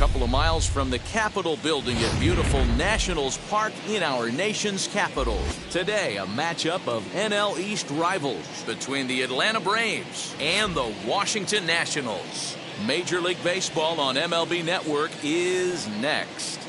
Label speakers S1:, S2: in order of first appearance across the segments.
S1: couple of miles from the Capitol building at beautiful Nationals Park in our nation's capital. Today, a matchup of NL East rivals between the Atlanta Braves and the Washington Nationals. Major League Baseball on MLB Network is next.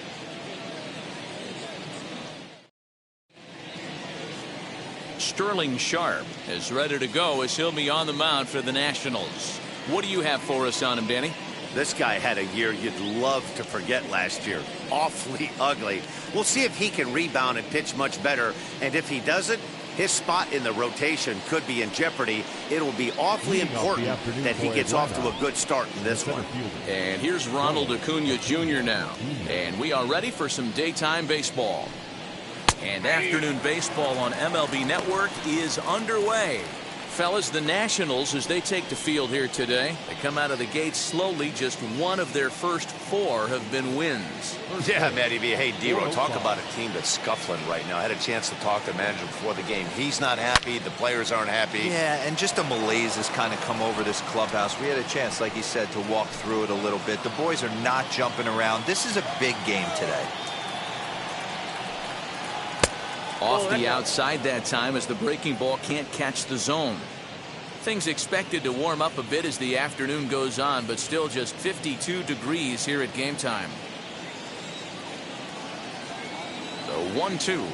S1: Sterling Sharp is ready to go as he'll be on the mound for the Nationals. What do you have for us on him, Danny?
S2: This guy had a year you'd love to forget last year. Awfully ugly. We'll see if he can rebound and pitch much better. And if he doesn't, his spot in the rotation could be in jeopardy. It will be awfully important that he gets off to a good start in this one.
S1: And here's Ronald Acuna Jr. now. And we are ready for some daytime baseball. And afternoon baseball on MLB Network is underway. Fellas, the Nationals, as they take the field here today, they come out of the gate slowly. Just one of their first 4 have been wins.
S3: Yeah, Matty V. Hey, D-Row, talk about a team that's scuffling right now. I had a chance to talk to the manager before the game. He's not happy. The players aren't happy.
S4: Yeah, and just a malaise has kind of come over this clubhouse. We had a chance, like you said, to walk through it a little bit. The boys are not jumping around. This is a big game today.
S1: Off the outside that time as the breaking ball can't catch the zone. Things expected to warm up a bit as the afternoon goes on, but still just 52 degrees here at game time. The 1-2.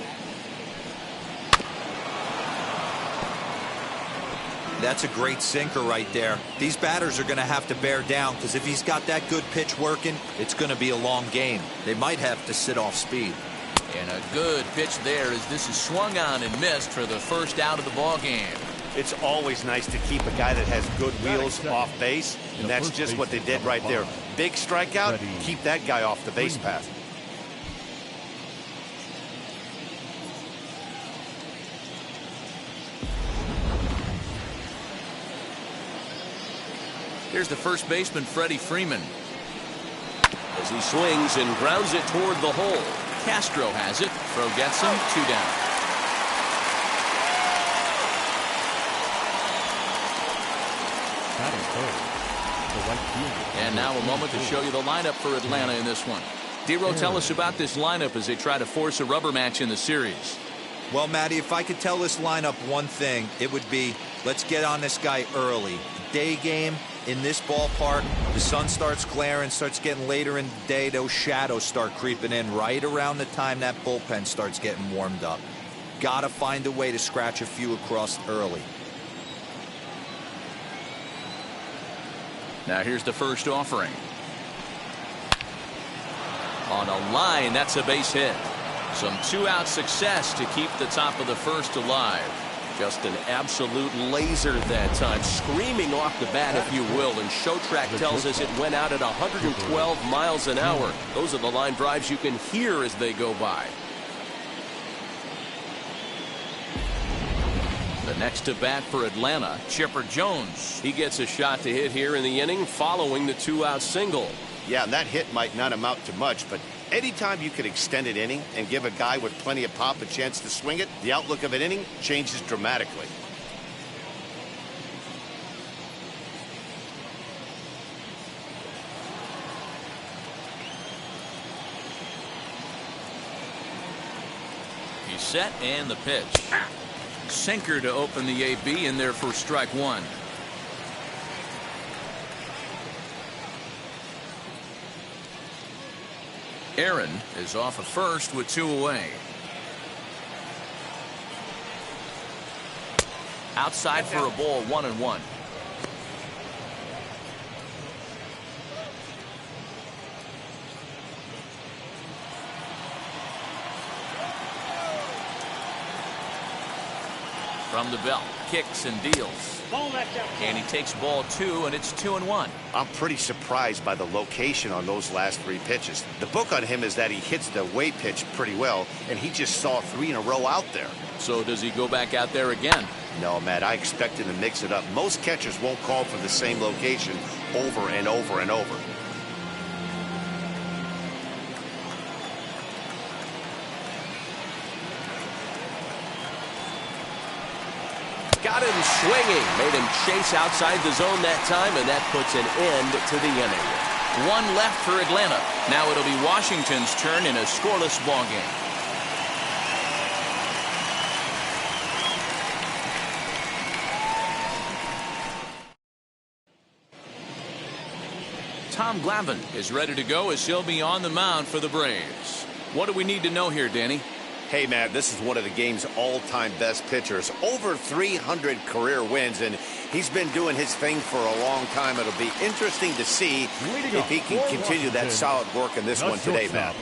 S4: That's a great sinker right there. These batters are going to have to bear down, because if he's got that good pitch working, it's going to be a long game. They might have to sit off speed.
S1: And a good pitch there as this is swung on and missed for the first out of the ball game.
S2: It's always nice to keep a guy that has good wheels off base, and that's just what they did right there. Big strikeout, keep that guy off the base path.
S1: Here's the first baseman, Freddie Freeman, as he swings and grounds it toward the hole. Castro has it. Throw gets him. 2 down. And now a moment to show you the lineup for Atlanta in this one. D-Row, tell us about this lineup as they try to force a rubber match in the series.
S4: Well, Matty, if I could tell this lineup one thing, it would be, let's get on this guy early. Day game in this ballpark, the sun starts glaring, starts getting later in the day, those shadows start creeping in right around the time that bullpen starts getting warmed up. Gotta find a way to scratch a few across early.
S1: Now here's the first offering. On a line, that's a base hit. Some 2-out success to keep the top of the first alive. Just an absolute laser that time, screaming off the bat, if you will. And Showtrack tells us it went out at 112 miles an hour. Those are the line drives you can hear as they go by. The next to bat for Atlanta, Chipper Jones. He gets a shot to hit here in the inning following the 2-out single.
S2: Yeah, and that hit might not amount to much, but anytime you can extend an inning and give a guy with plenty of pop a chance to swing it, the outlook of an inning changes dramatically.
S1: He's set and the pitch. Sinker to open the AB in there for strike 1. Aaron is off of first with 2 away. Outside for a ball, 1-1. From the belt, kicks and deals. And he takes ball 2, and it's 2-1.
S2: I'm pretty surprised by the location on those last 3 pitches. The book on him is that he hits the away pitch pretty well, and he just saw 3 in a row out there.
S1: So does he go back out there again?
S2: No, Matt, I expect him to mix it up. Most catchers won't call for the same location over and over and over.
S1: Got him swinging, made him chase outside the zone that time, and that puts an end to the inning. One left for Atlanta. Now it'll be Washington's turn in a scoreless ball game. Tom Glavine is ready to go as he'll be on the mound for the Braves. What do we need to know here, Danny?
S2: Hey, Matt, this is one of the game's all-time best pitchers. Over 300 career wins, and he's been doing his thing for a long time. It'll be interesting to see if he can continue that solid work in this one today, Matt.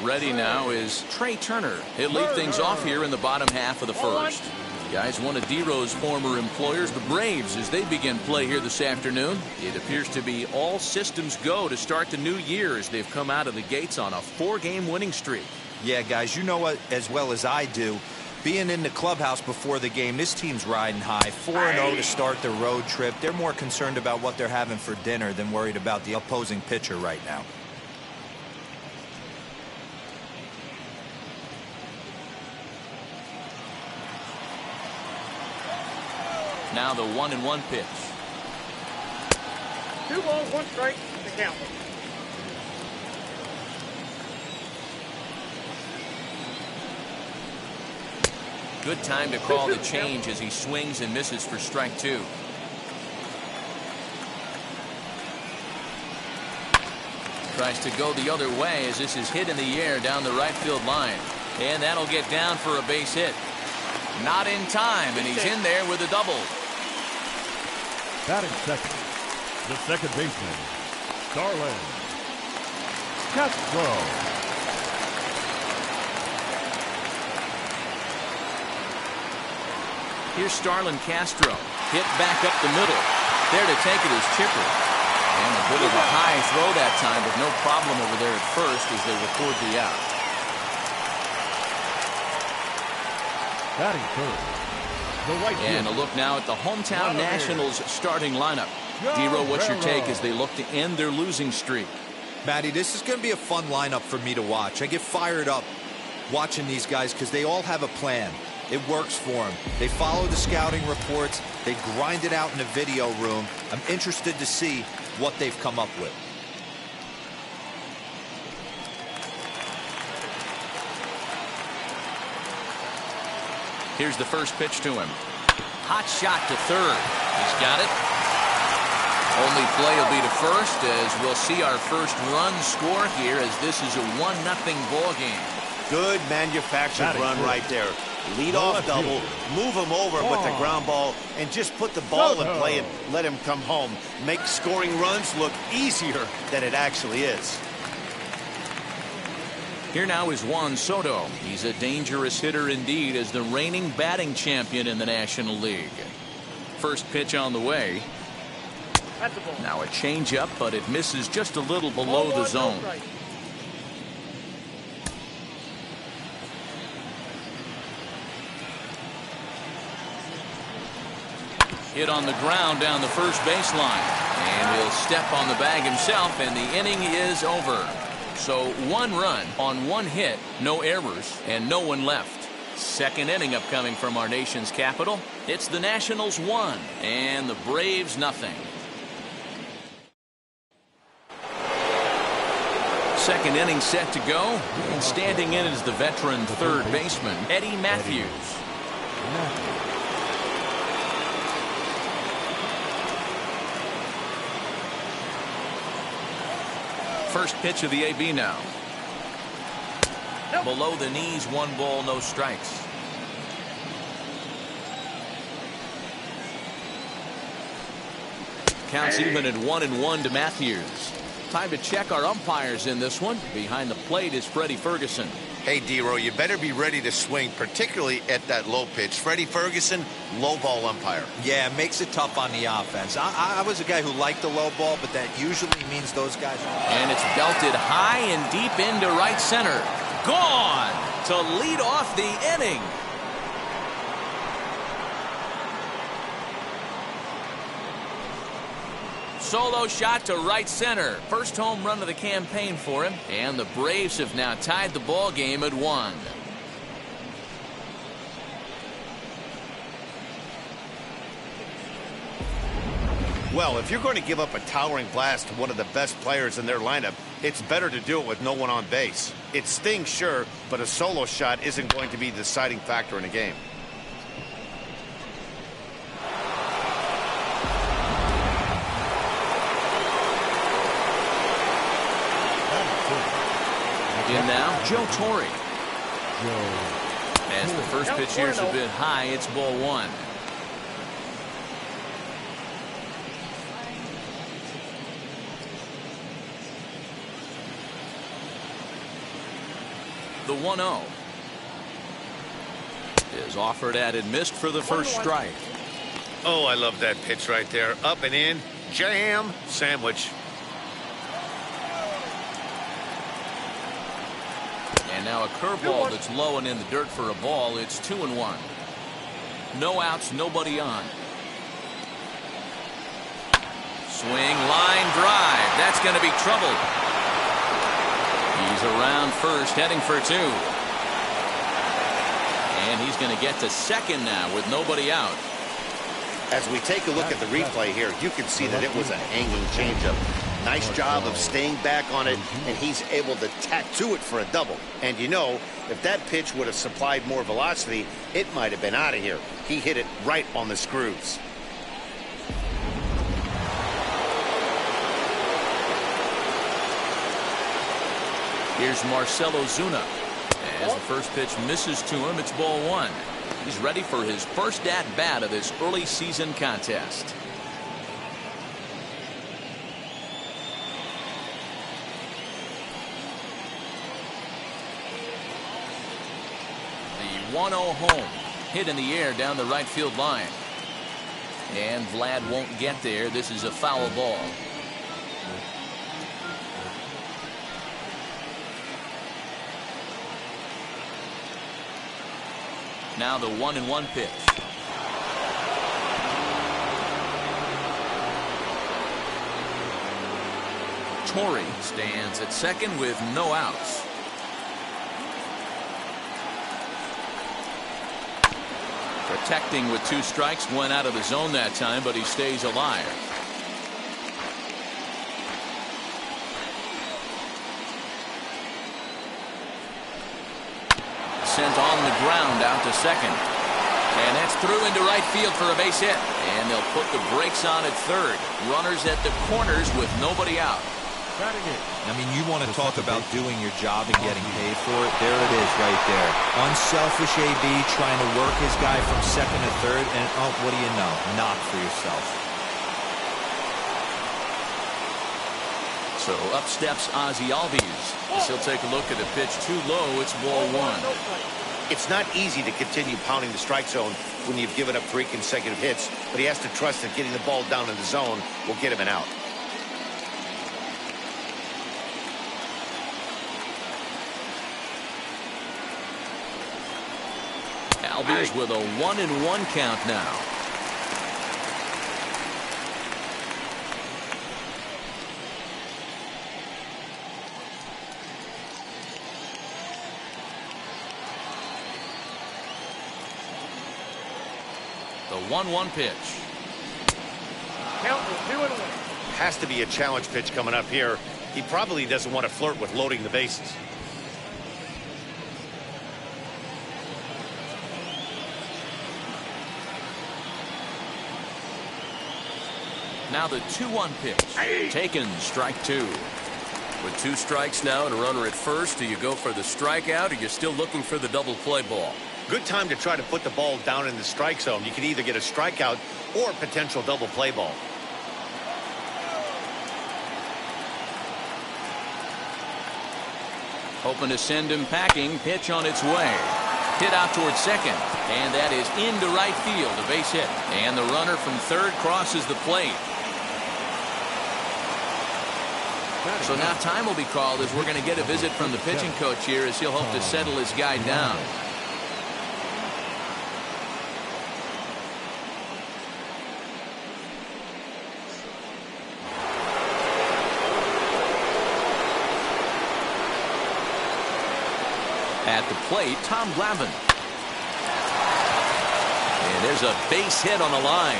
S1: Ready now is Trey Turner. He'll lead things off here in the bottom half of the first. Guys, one of D-Row's former employers, the Braves, as they begin play here this afternoon. It appears to be all systems go to start the new year as they've come out of the gates on a 4-game winning streak.
S4: Yeah, guys, you know what as well as I do. Being in the clubhouse before the game, this team's riding high. 4-0 to start the road trip. They're more concerned about what they're having for dinner than worried about the opposing pitcher right now.
S1: Now the 1-1 pitch.
S5: 2 balls, 1 strike, the count.
S1: Good time to call the change as he swings and misses for strike 2. Tries to go the other way as this is hit in the air down the right field line. And that'll get down for a base hit. Not in time, and he's in there with a double.
S6: Batting second, the second baseman, Starlin Castro.
S1: Here's Starlin Castro. Hit back up the middle. There to take it is Chipper. And a bit of a high throw that time, but no problem over there at first as they record the out.
S6: Batting third, the right
S1: And
S6: field.
S1: a look now at the hometown Nationals starting lineup. D-Row, what's your take as they look to end their losing streak?
S4: Matty, this is going to be a fun lineup for me to watch. I get fired up watching these guys because they all have a plan. It works for them. They follow the scouting reports. They grind it out in the video room. I'm interested to see what they've come up with.
S1: Here's the first pitch to him. Hot shot to third. He's got it. Only play will be to first as we'll see our first run score here as this is a 1-0 ball game.
S2: Good manufactured run right there. Lead off double, move him over with the ground ball, and just put the ball in play and let him come home. Make scoring runs look easier than it actually is.
S1: Here now is Juan Soto. He's a dangerous hitter indeed as the reigning batting champion in the National League. First pitch on the way. Now a changeup, but it misses just a little below the zone. Hit on the ground down the first baseline. And he'll step on the bag himself, and the inning is over. So 1 run on 1 hit, no errors, and no one left. Second inning upcoming from our nation's capital. It's the Nationals 1 and the Braves nothing. Second inning set to go, and standing in is the veteran third baseman, Eddie Matthews. First pitch of the AB now. Below the knees, 1 ball, no strikes. Counts even at 1-1 to Matthews. Time to check our umpires in this one. Behind the plate is Freddie Ferguson.
S3: Hey, D-Row, you better be ready to swing, particularly at that low pitch. Freddie Ferguson, low ball umpire.
S4: Yeah, it makes it tough on the offense. I was a guy who liked the low ball, but that usually means those guys.
S1: And it's belted high and deep into right center. Gone to lead off the inning. Solo shot to right center. First home run of the campaign for him. And the Braves have now tied the ball game at 1.
S2: Well, if you're going to give up a towering blast to one of the best players in their lineup, it's better to do it with no one on base. It stings, sure, but a solo shot isn't going to be the deciding factor in a game.
S1: In now, Joe Torre. As the first pitch here is a bit high, it's ball one. The 1-0 is offered at and missed for the first strike.
S2: Oh, I love that pitch right there. Up and in, jam, sandwich.
S1: And now a curveball that's low and in the dirt for a ball. It's 2-1. No outs, nobody on. Swing, line drive. That's going to be trouble. He's around first, heading for two. And he's going to get to second now with nobody out.
S2: As we take a look at the replay here, you can see that it was a hanging changeup. Nice job of staying back on it, and he's able to tattoo it for a double. And you know, if that pitch would have supplied more velocity, it might have been out of here. He hit it right on the screws.
S1: Here's Marcell Ozuna. As the first pitch misses to him, it's ball one. He's ready for his first at-bat of this early season contest. The 1-0 home. Hit in the air down the right field line. And Vlad won't get there. This is a foul ball. Now the 1-1 pitch. Torre stands at second with no outs. Protecting with two strikes, went out of the zone that time, but he stays alive. Sent on the ground out to second. And that's through into right field for a base hit. And they'll put the brakes on at third. Runners at the corners with nobody out.
S4: I mean, you want to talk about doing your job and getting paid for it. There it is right there. Unselfish AB trying to work his guy from second to third. And, oh, what do you know? Knock for yourself.
S1: So up steps Ozzie Albies. As he'll take a look at a pitch too low. It's ball one.
S2: It's not easy to continue pounding the strike zone when you've given up 3 consecutive hits, but he has to trust that getting the ball down in the zone will get him an out.
S1: Albies with a 1-1 count now. The 1-1 pitch.
S5: Count is 2-1.
S2: Has to be a challenge pitch coming up here. He probably doesn't want to flirt with loading the bases.
S1: Now the 2-1 pitch. Taken, strike two. With 2 strikes now and a runner at first, do you go for the strikeout or you're still looking for the double play ball?
S2: Good time to try to put the ball down in the strike zone. You can either get a strikeout or a potential double play ball.
S1: Hoping to send him packing. Pitch on its way. Hit out towards second. And that is into right field. A base hit. And the runner from third crosses the plate. So now time will be called as we're going to get a visit from the pitching coach here as he'll hope to settle his guy down. At the plate, Tom Glavine. And there's a base hit on the line.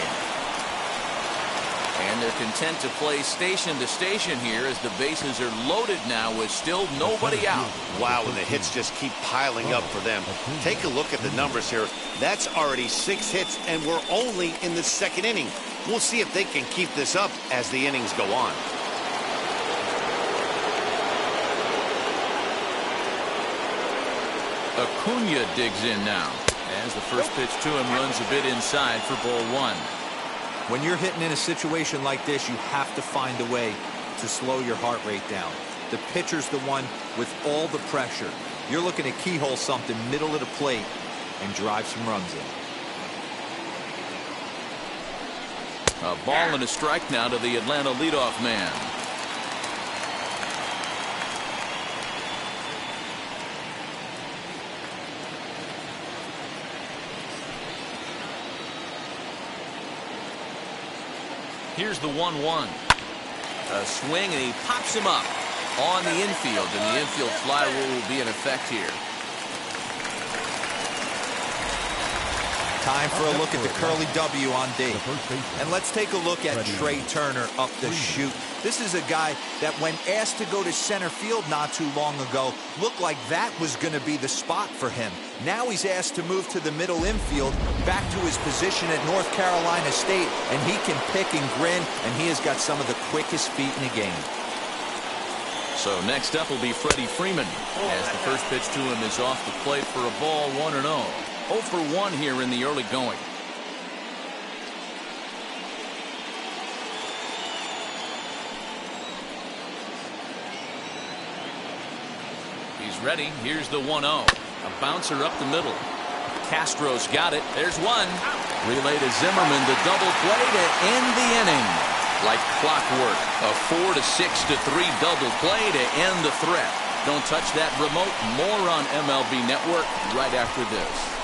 S1: And they're content to play station to station here as the bases are loaded now with still nobody out.
S2: Wow, and the hits just keep piling up for them. Take a look at the numbers here. That's already 6 hits, and we're only in the 2nd inning. We'll see if they can keep this up as the innings go on.
S1: Acuna digs in now as the first pitch to him runs a bit inside for ball 1.
S4: When you're hitting in a situation like this, you have to find a way to slow your heart rate down. The pitcher's the one with all the pressure. You're looking to keyhole something middle of the plate and drive some runs in.
S1: A ball and a strike now to the Atlanta leadoff man. Here's the 1-1. A swing, and he pops him up on the infield, and the infield fly rule will be in effect here.
S4: Time for a look at the curly W on D. And let's take a look at Trey Turner up the chute. This is a guy that when asked to go to center field not too long ago, looked like that was going to be the spot for him. Now he's asked to move to the middle infield, back to his position at North Carolina State, and he can pick and grin, and he has got some of the quickest feet in the game.
S1: So next up will be Freddie Freeman as the first pitch to him is off the plate for a ball 1-0. 0 for 1 here in the early going. He's ready. Here's the 1-0. A bouncer up the middle. Castro's got it. There's one. Relay to Zimmerman, the double play to end the inning. Like clockwork, a 4-6-3 double play to end the threat. Don't touch that remote. More on MLB Network right after this.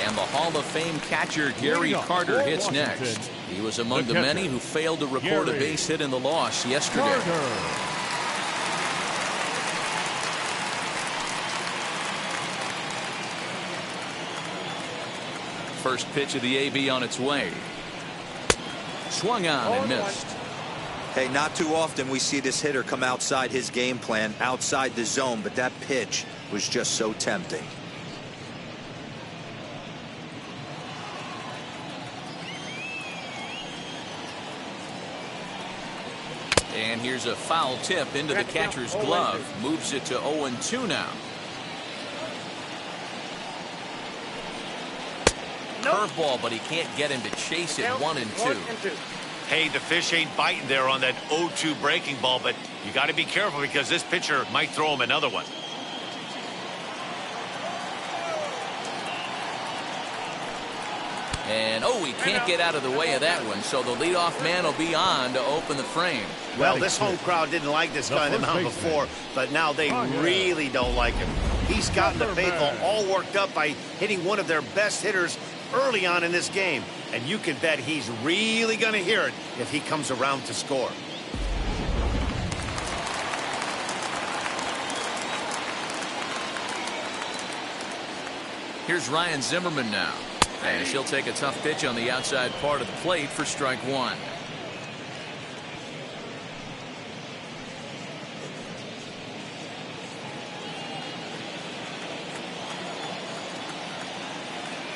S1: And the Hall of Fame catcher Gary Carter hits next. He was among the many who failed to record a base hit in the loss yesterday. First pitch of the AB on its way. Swung on and missed.
S4: Hey, not too often we see this hitter come outside his game plan, outside the zone, but that pitch was just so tempting.
S1: And here's a foul tip into the catcher's glove. Moves it to 0-2 now. Curveball, but he can't get him to chase it. 1-2.
S2: Hey, the fish ain't biting there on that 0-2 breaking ball, but you got to be careful because this pitcher might throw him another one.
S1: And he can't get out of the way of that one, so the leadoff man will be on to open the frame.
S2: Well, this home crowd didn't like this guy on the mound before, but now they really don't like him. He's gotten the faithful all worked up by hitting one of their best hitters early on in this game, and you can bet he's really going to hear it if he comes around to score.
S1: Here's Ryan Zimmerman now, and she'll take a tough pitch on the outside part of the plate for strike 1.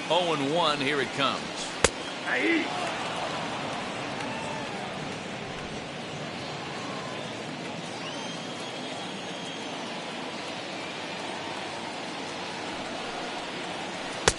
S1: Oh, 0-1. Here it comes.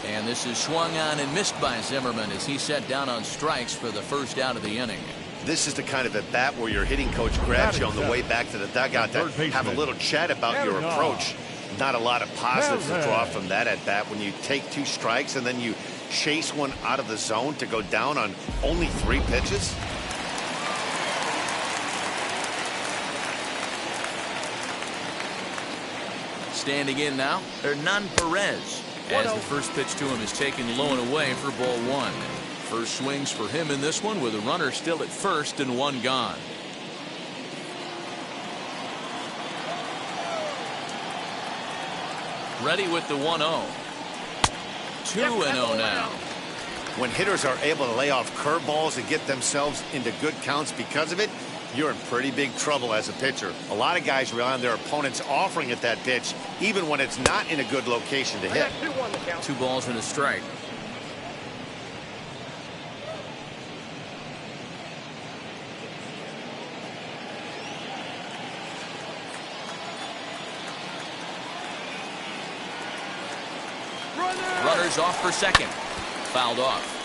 S1: And this is swung on and missed by Zimmerman as he set down on strikes for the first out of the inning.
S2: This is the kind of at bat where your hitting coach grabs you on the way back to the dugout to have a little chat about your approach. Not a lot of positives to draw from that at bat when you take 2 strikes and then you chase one out of the zone to go down on only 3 pitches.
S1: Standing in now, Hernan Perez, as the first pitch to him is taken low and away for ball 1. First swings for him in this one with a runner still at first and 1 gone. Ready with the 1-0. 2-0 now.
S2: When hitters are able to lay off curveballs and get themselves into good counts because of it, you're in pretty big trouble as a pitcher. A lot of guys rely on their opponents offering at that pitch, even when it's not in a good location to hit.
S1: 2 balls and a strike. Runners off for second. Fouled off.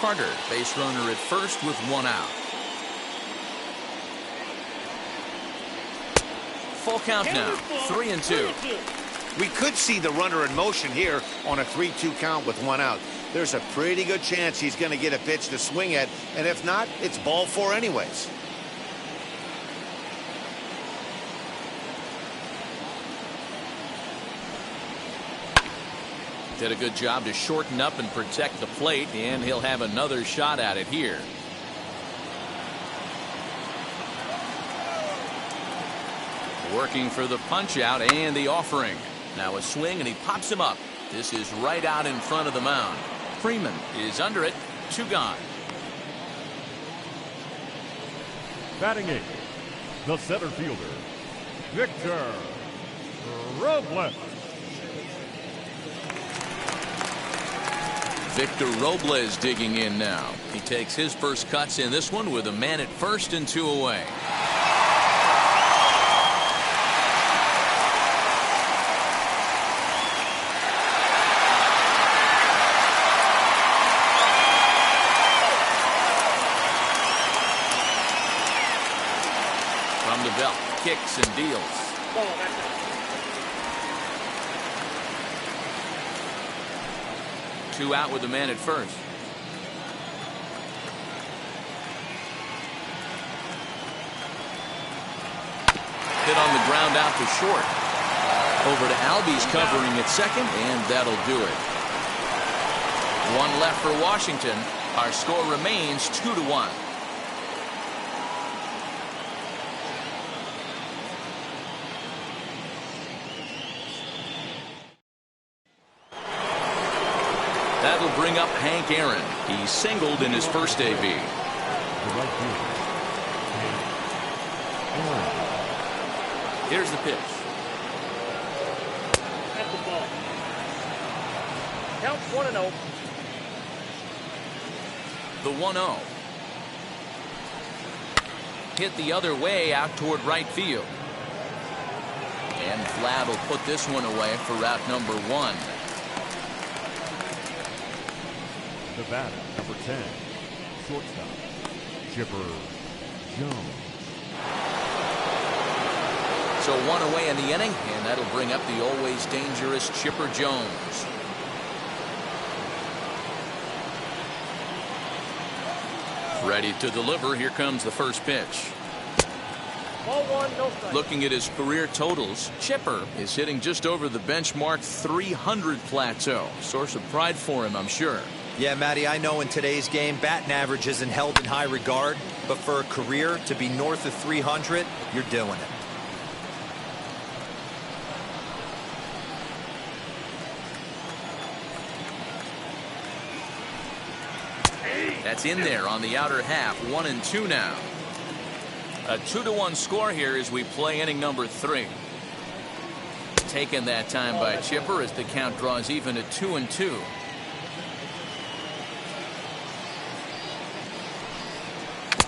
S1: Carter, base runner at first with 1 out. Full count now. 3-2.
S2: We could see the runner in motion here on a 3-2 count with 1 out. There's a pretty good chance he's going to get a pitch to swing at, and if not, it's ball 4 anyways.
S1: Did a good job to shorten up and protect the plate, and he'll have another shot at it here. Working for the punch out and the offering. Now a swing and he pops him up. This is right out in front of the mound. Freeman is under it. 2 gone.
S6: Batting 8, the center fielder, Victor Robles.
S1: Victor Robles digging in now. He takes his first cuts in this one with a man at first and 2 away. From the belt, kicks and deals. 2 out with the man at first. Hit on the ground out to short. Over to Albies covering at second, and that'll do it. 1 left for Washington. Our score remains 2-1. That'll bring up Hank Aaron. He singled in his first AB. Here's the pitch.
S5: That's the ball. Counts 1-0.
S1: The 1-0. Hit the other way out toward right field. And Vlad will put this one away for route number 1.
S6: The batter, number 10, shortstop, Chipper Jones.
S1: So 1 away in the inning, and that'll bring up the always dangerous Chipper Jones. Ready to deliver. Here comes the first pitch.
S5: Ball 1, no strike.
S1: Looking at his career totals, Chipper is hitting just over the benchmark 300 plateau. Source of pride for him, I'm sure.
S4: Yeah, Matty, I know in today's game, batting average isn't held in high regard, but for a career to be north of 300, you're doing it.
S1: That's in there on the outer half. 1-2 now. A 2-1 score here as we play inning number 3. Taken that time by Chipper as the count draws even at 2-2.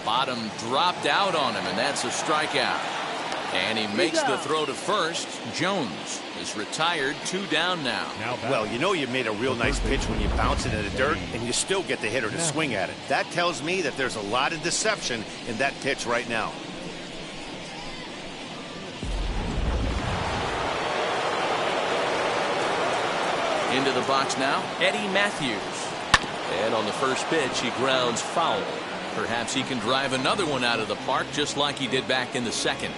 S1: Bottom dropped out on him, and that's a strikeout. And he makes the throw to first. Jones is retired. 2 down now.
S2: Well, you know you made a real nice pitch when you bounce it in the dirt and you still get the hitter to swing at it. That tells me that there's a lot of deception in that pitch right now.
S1: Into the box now, Eddie Matthews. And on the first pitch, he grounds foul. Perhaps he can drive another one out of the park just like he did back in the second.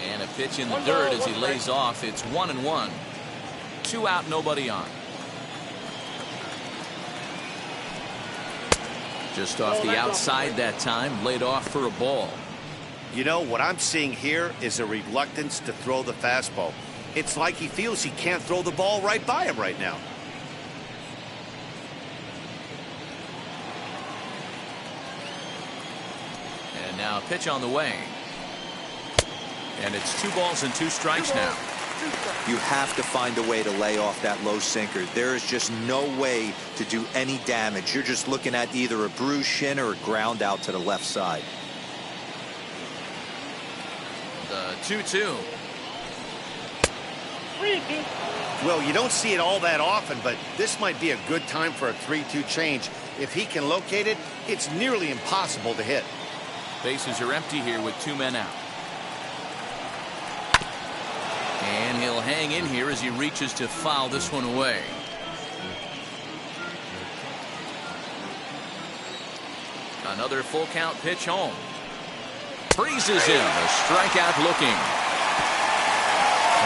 S1: And a pitch in the dirt as he lays off. It's 1-1. 2 out, nobody on. Just off the outside that time, laid off for a ball.
S2: You know, what I'm seeing here is a reluctance to throw the fastball. It's like he feels he can't throw the ball right by him right now.
S1: And now a pitch on the way. And it's 2 balls and 2 strikes now.
S4: You have to find a way to lay off that low sinker. There is just no way to do any damage. You're just looking at either a bruised shin or a ground out to the left side.
S1: The 2-2.
S2: Well, you don't see it all that often, but this might be a good time for a 3-2 change. If he can locate it, it's nearly impossible to hit.
S1: Bases are empty here with 2 men out. And he'll hang in here as he reaches to foul this one away. Another full count pitch home. Freezes him. A strikeout looking.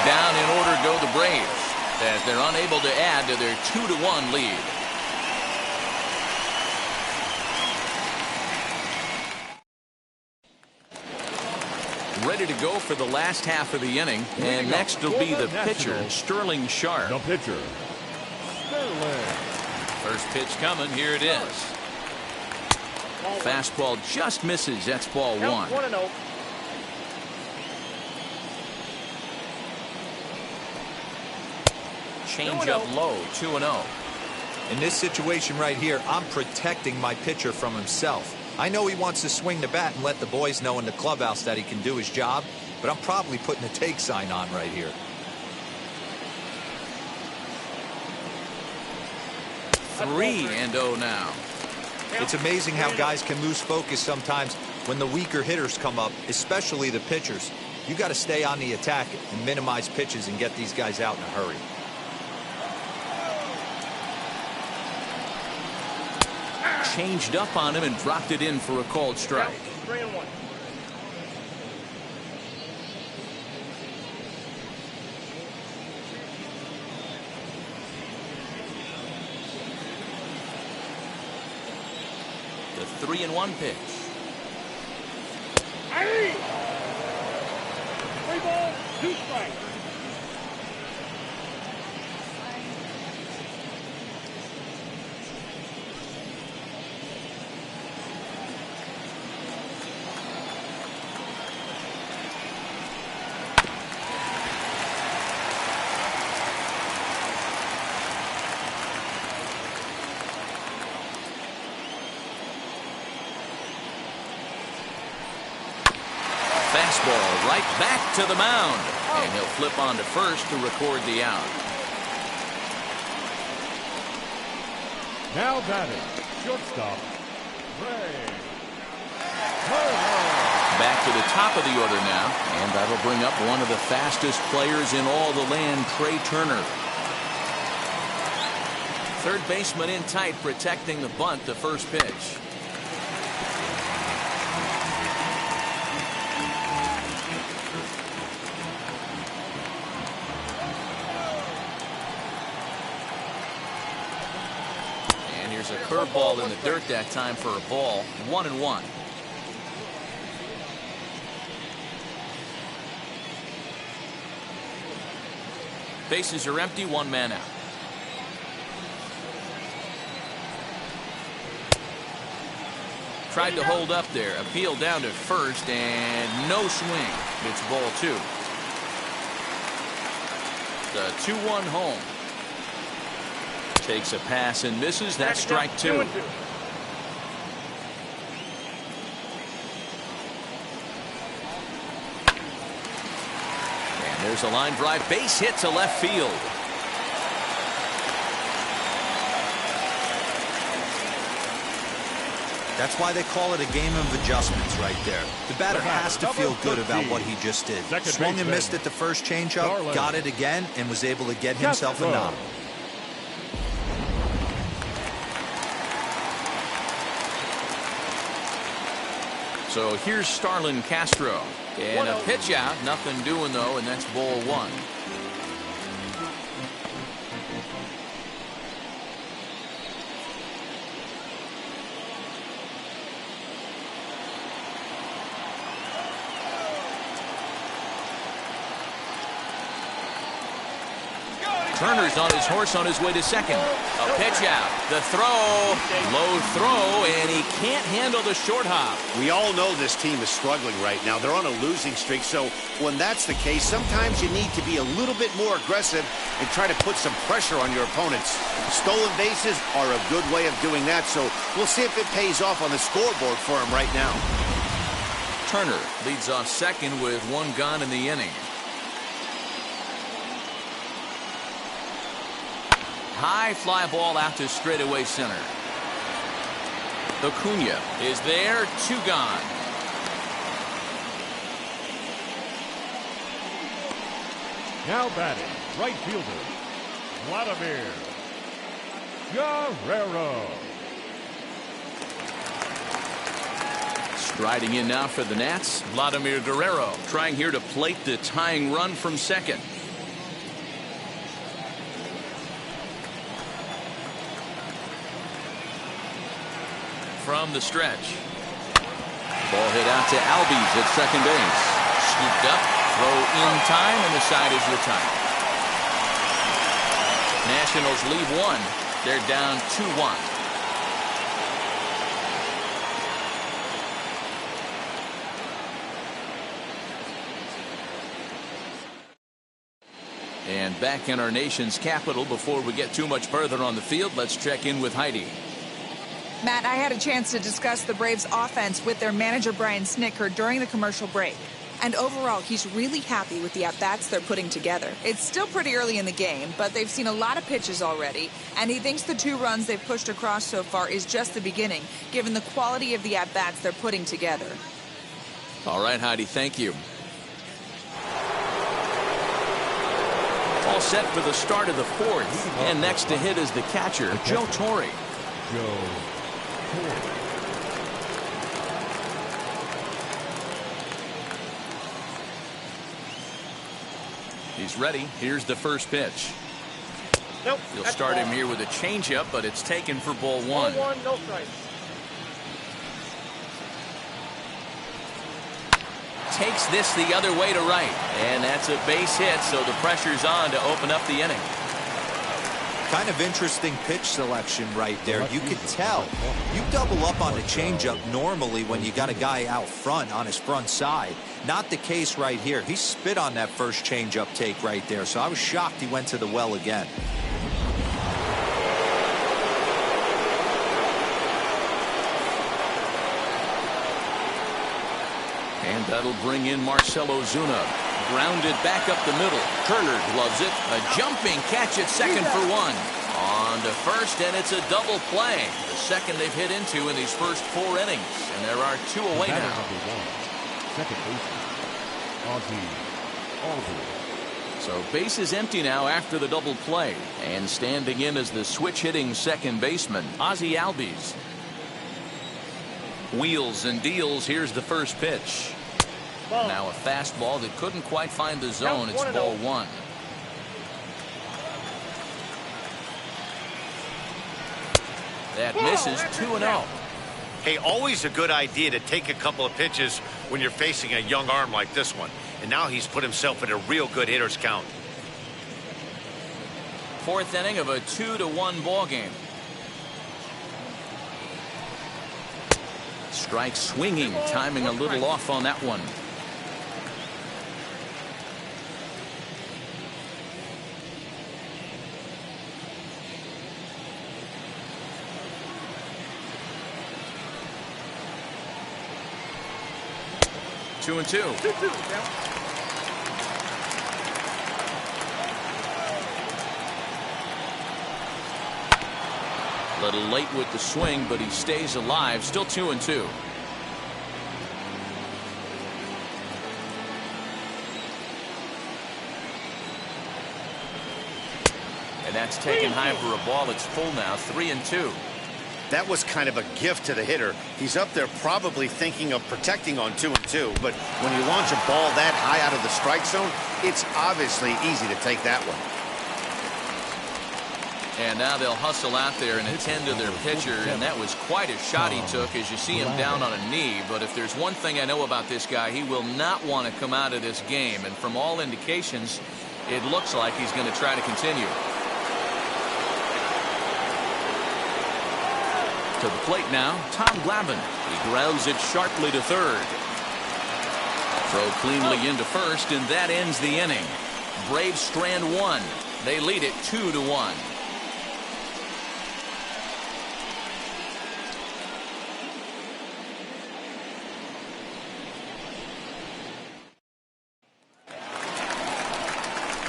S1: Down in order go the Braves as they're unable to add to their 2-1 lead. Ready to go for the last half of the inning, and next will be the pitcher, Sterling Sharp.
S6: The pitcher, Sterling.
S1: First pitch coming. Here it is. Fastball just misses. That's ball 1.
S5: 1-0.
S1: Change up low, 2-0.
S4: In this situation right here, I'm protecting my pitcher from himself. I know he wants to swing the bat and let the boys know in the clubhouse that he can do his job, but I'm probably putting a take sign on right here.
S1: 3-0 now.
S4: It's amazing how guys can lose focus sometimes when the weaker hitters come up, especially the pitchers. You got to stay on the attack and minimize pitches and get these guys out in a hurry.
S1: Changed up on him and dropped it in for a called strike.
S5: 3-1.
S1: The 3-1 pitch.
S5: 3 balls, 2 strikes.
S1: Fastball right back to the mound. And he'll flip on to first to record the out.
S6: Now batting, shortstop, Trey Turner.
S1: Back to the top of the order now. And that'll bring up one of the fastest players in all the land, Trey Turner. Third baseman in tight, protecting the bunt, the first pitch. A curveball in the dirt that time for a ball. 1-1. Bases are empty. 1 man out. Tried to hold up there. Appeal down to first and no swing. It's ball 2. The 2-1 home. Takes a pass and misses. That's strike 2. And there's a line drive. Base hit to left field.
S4: That's why they call it a game of adjustments right there. The batter has to feel good about what he just did. Swung and missed at the first changeup, got it again, and was able to get himself a knock.
S1: So here's Starlin Castro. And a pitch out. Nothing doing, though, and that's ball 1. Turner's on his horse on his way to second. A pitch out. The throw. Low throw, and he can't handle the short hop.
S2: We all know this team is struggling right now. They're on a losing streak, so when that's the case, sometimes you need to be a little bit more aggressive and try to put some pressure on your opponents. Stolen bases are a good way of doing that, so we'll see if it pays off on the scoreboard for him right now.
S1: Turner leads off second with one gone in the inning. High fly ball out to straightaway center. Acuna is there, 2 gone.
S6: Now batting, right fielder, Vladimir Guerrero.
S1: Striding in now for the Nats, Vladimir Guerrero trying here to plate the tying run from second. From the stretch. Ball hit out to Albies at second base. Scooped up, throw in time, and the side is retired. Nationals leave 1. They're down 2-1. And back in our nation's capital, before we get too much further on the field, let's check in with Heidi.
S7: Matt, I had a chance to discuss the Braves' offense with their manager, Brian Snicker, during the commercial break. And overall, he's really happy with the at-bats they're putting together. It's still pretty early in the game, but they've seen a lot of pitches already, and he thinks the 2 runs they've pushed across so far is just the beginning, given the quality of the at-bats they're putting together.
S1: All right, Heidi, thank you. All set for the start of the 4th, and next to hit is the catcher, Joe Torre. He's ready. Here's the first pitch.
S5: Nope.
S1: He'll start him here with a changeup, but it's taken for ball 1.
S5: Ball 1, no strikes.
S1: Takes this the other way to right, and that's a base hit, so the pressure's on to open up the inning.
S4: Kind of interesting pitch selection right there. You could tell. You double up on the changeup normally when you got a guy out front on his front side. Not the case right here. He spit on that first changeup take right there, so I was shocked he went to the well again.
S1: And that'll bring in Marcell Ozuna. Grounded back up the middle. Turner gloves it. A jumping catch at second for 1. On to first, and it's a double play. The second they've hit into in these first 4 innings. And there are 2 away now.
S6: Second baseman, Ozzy.
S1: So base is empty now after the double play. And standing in as the switch-hitting second baseman, Ozzy Albies. Wheels and deals. Here's the first pitch. Now a fastball that couldn't quite find the zone. It's ball 1. That misses. 2-0.
S2: Hey, always a good idea to take a couple of pitches when you're facing a young arm like this one. And now he's put himself in a real good hitter's count.
S1: 4th inning of a 2-1 ball game. Strike swinging, timing a little off on that one. Two and two. A little late with the swing, but he stays alive. Still 2-2. And that's taken high for a ball. It's full now. 3-2.
S2: That was kind of a gift to the hitter. He's up there probably thinking of protecting on 2-2, but when you launch a ball that high out of the strike zone, it's obviously easy to take that one.
S1: And now they'll hustle out there and attend to their pitcher, and that was quite a shot he took as you see him down on a knee. But if there's one thing I know about this guy, he will not want to come out of this game. And from all indications, It looks like he's going to try to continue. To the plate now, Tom Glavine. He grounds it sharply to third. Throw cleanly into first, and that ends the inning. Braves strand one. They lead it 2-1.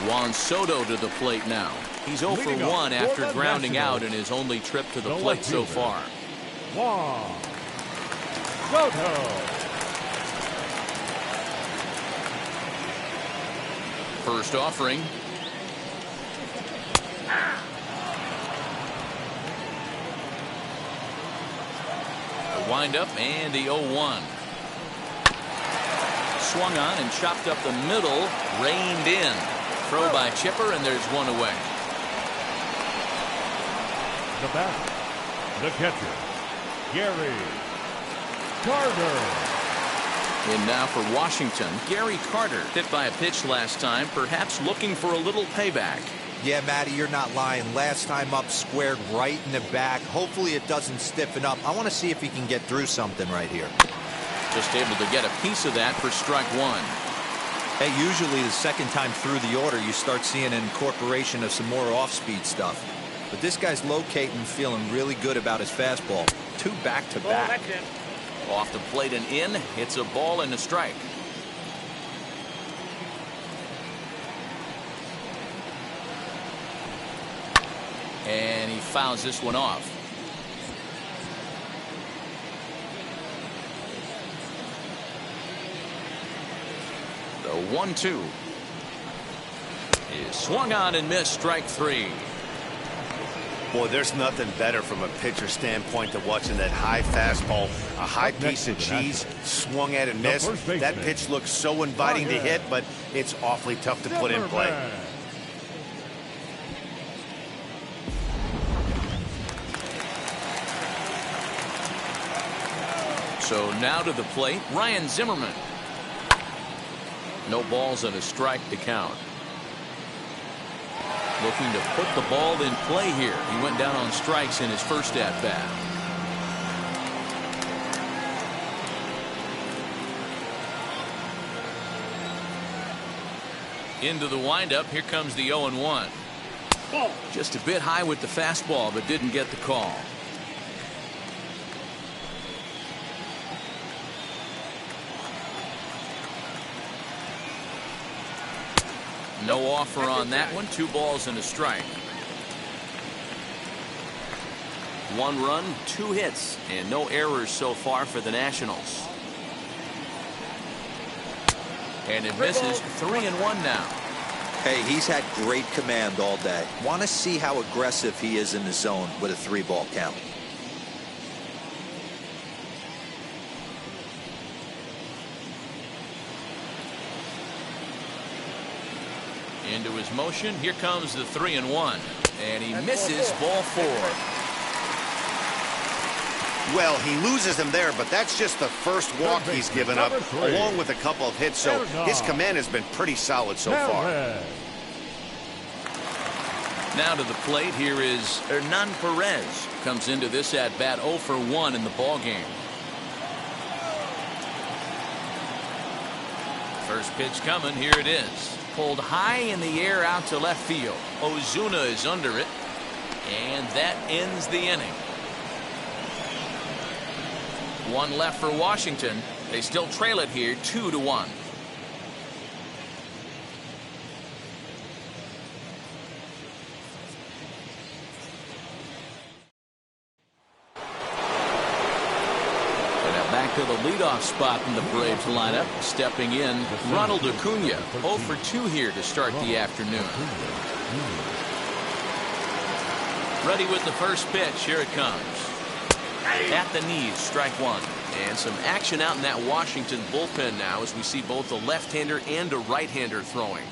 S1: Juan Soto to the plate now. He's 0 for 1 after grounding out in his only trip to the plate so far.
S6: Juan Soto.
S1: First offering. The windup and the 0-1. Swung on and chopped up the middle, reined in. Throw by Chipper, and there's one away.
S6: The batter, the catcher, Gary Carter.
S1: And now for Washington, Gary Carter, hit by a pitch last time, perhaps looking for a little payback.
S4: Yeah, Matty, you're not lying. Last time up, squared right in the back. Hopefully it doesn't stiffen up. I want to see if he can get through something right here.
S1: Just able to get a piece of that for strike one.
S4: Hey, usually the second time through the order, you start seeing an incorporation of some more off-speed stuff. But this guy's locating, feeling really good about his fastball. 2 back-to-back.
S1: Off the plate and in. It's a ball and a strike. And he fouls this one off. The 1-2 is swung on and missed. Strike 3.
S2: Boy, there's nothing better from a pitcher standpoint than watching that high fastball, a high piece of cheese, swung at and missed. That pitch looks so inviting to hit, but it's awfully tough to put in play.
S1: So now to the plate, Ryan Zimmerman. No balls and a strike to count. Looking to put the ball in play here. He went down on strikes in his first at bat. Into the windup. Here comes the 0-1. Just a bit high with the fastball, but didn't get the call. No offer on that one. 2 balls and a strike. 1 run, 2 hits, and no errors so far for the Nationals. And it misses. 3-1 now.
S4: Hey, he's had great command all day. Want to see how aggressive he is in the zone with a 3-ball count.
S1: Into his motion. Here comes the 3-1. And he misses. Ball 4.
S2: Well, he loses him there, but that's just the first walk he's given up, along with a couple of hits, so his command has been pretty solid so far.
S1: Now to the plate, here is Hernan Perez. Comes into this at-bat 0 for 1 in the ballgame. First pitch coming. Here it is. Pulled high in the air out to left field. Ozuna is under it. And that ends the inning. 1 left for Washington. They still trail it here 2-1. Back to the leadoff spot in the Braves lineup. Stepping in, Ronald Acuna. 0 for 2 here to start the afternoon. Ready with the first pitch. Here it comes. At the knees, strike 1. And some action out in that Washington bullpen now as we see both a left-hander and a right-hander throwing.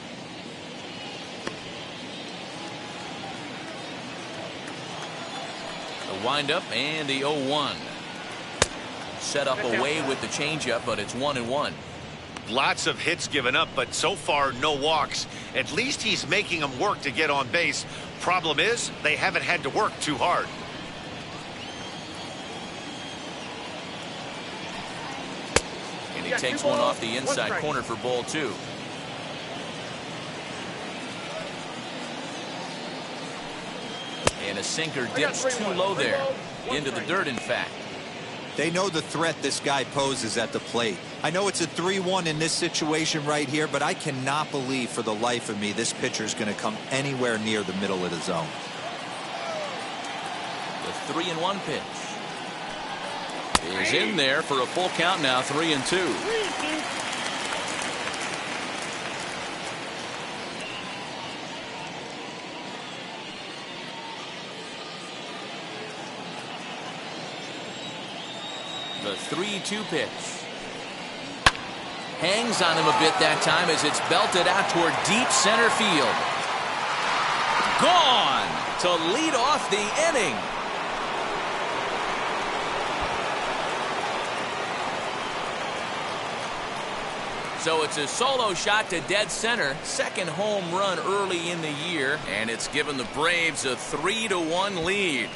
S1: The windup and the 0-1. Set up away with the changeup, but it's 1-1.
S2: Lots of hits given up, but so far no walks. At least he's making them work to get on base. Problem is, they haven't had to work too hard.
S1: And he takes one off the inside corner for ball 2. And a sinker dips too low there. Into the dirt, in fact.
S4: They know the threat this guy poses at the plate. I know it's a 3-1 in this situation right here, but I cannot believe for the life of me this pitcher is going to come anywhere near the middle of the zone.
S1: The 3-1 pitch is in there for a full count now, 3-2. The 3-2 pitch. Hangs on him a bit that time as it's belted out toward deep center field. Gone to lead off the inning. So it's a solo shot to dead center. Second home run early in the year, and it's given the Braves a 3-1 lead.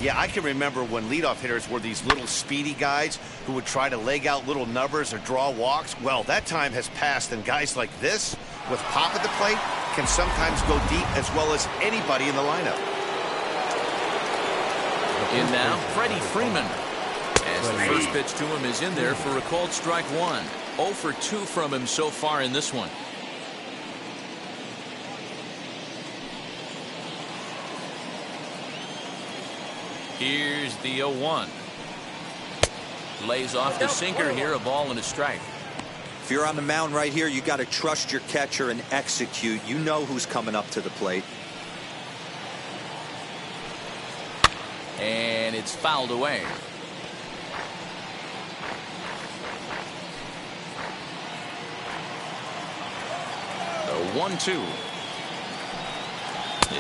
S2: Yeah, I can remember when leadoff hitters were these little speedy guys who would try to leg out little numbers or draw walks. Well, that time has passed, and guys like this, with pop at the plate, can sometimes go deep as well as anybody in the lineup.
S1: In now, Freddie Freeman. As the first pitch to him is in there for a called strike 1. 0 for 2 from him so far in this one. Here's the 0-1. Lays off the sinker here, a ball and a strike.
S4: If you're on the mound right here, you got to trust your catcher and execute. You know who's coming up to the plate.
S1: And it's fouled away. The 1-2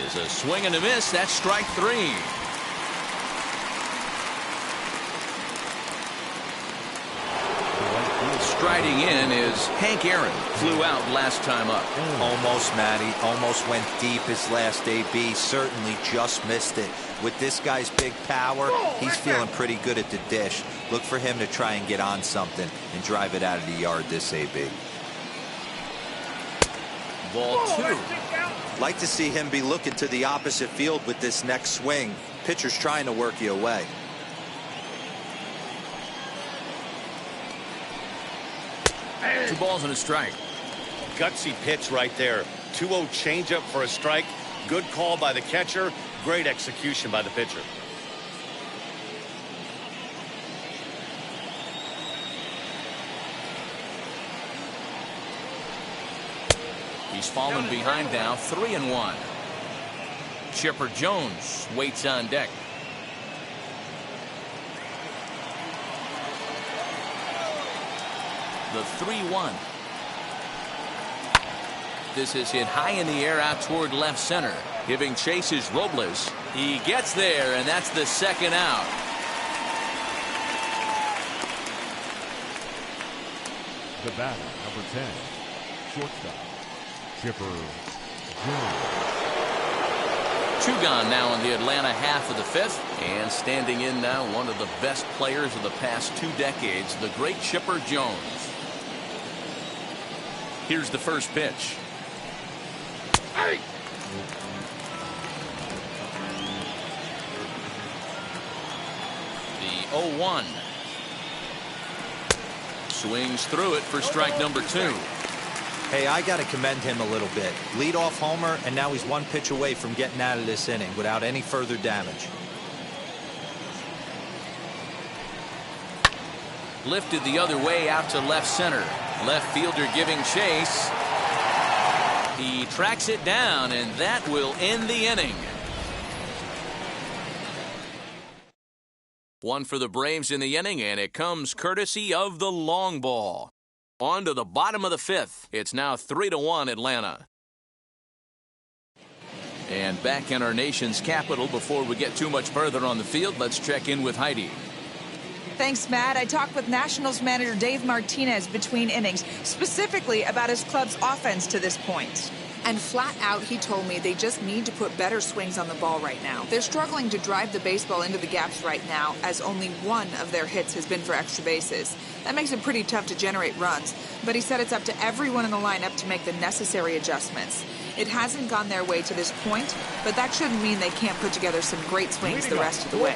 S1: is a swing and a miss. That's strike 3. Striding in is Hank Aaron. Flew out last time up.
S4: Almost, Matty. Almost went deep his last AB. Certainly just missed it. With this guy's big power, he's feeling pretty good at the dish. Look for him to try and get on something and drive it out of the yard this AB.
S1: Ball 2.
S4: Like to see him be looking to the opposite field with this next swing. Pitcher's trying to work you away.
S1: Two balls and a strike.
S2: Gutsy pitch right there. 2-0 changeup for a strike. Good call by the catcher. Great execution by the pitcher.
S1: He's fallen behind now, 3-1. Chipper Jones waits on deck. The 3-1. This is hit high in the air out toward left center. Giving chase is Robles. He gets there, and that's the second out.
S6: The batter, number 10, shortstop, Chipper Jones.
S1: 2 gone now in the Atlanta half of the 5th. And standing in now, one of the best players of the past 2 decades, the great Chipper Jones. Here's the first pitch. Hey! The 0-1. Swings through it for strike number 2.
S4: Hey, I got to commend him a little bit. Leadoff homer, and now he's 1 pitch away from getting out of this inning without any further damage.
S1: Lifted the other way out to left center. Left fielder giving chase. He tracks it down, and that will end the inning. 1 for the Braves in the inning, and it comes courtesy of the long ball. On to the bottom of the 5th. It's now 3-1 Atlanta. And back in our nation's capital, before we get too much further on the field, let's check in with Heidi.
S7: Thanks, Matt. I talked with Nationals manager Dave Martinez between innings, specifically about his club's offense to this point. And flat out, he told me they just need to put better swings on the ball right now. They're struggling to drive the baseball into the gaps right now, as only one of their hits has been for extra bases. That makes it pretty tough to generate runs, but he said it's up to everyone in the lineup to make the necessary adjustments. It hasn't gone their way to this point, but that shouldn't mean they can't put together some great swings the rest of the way.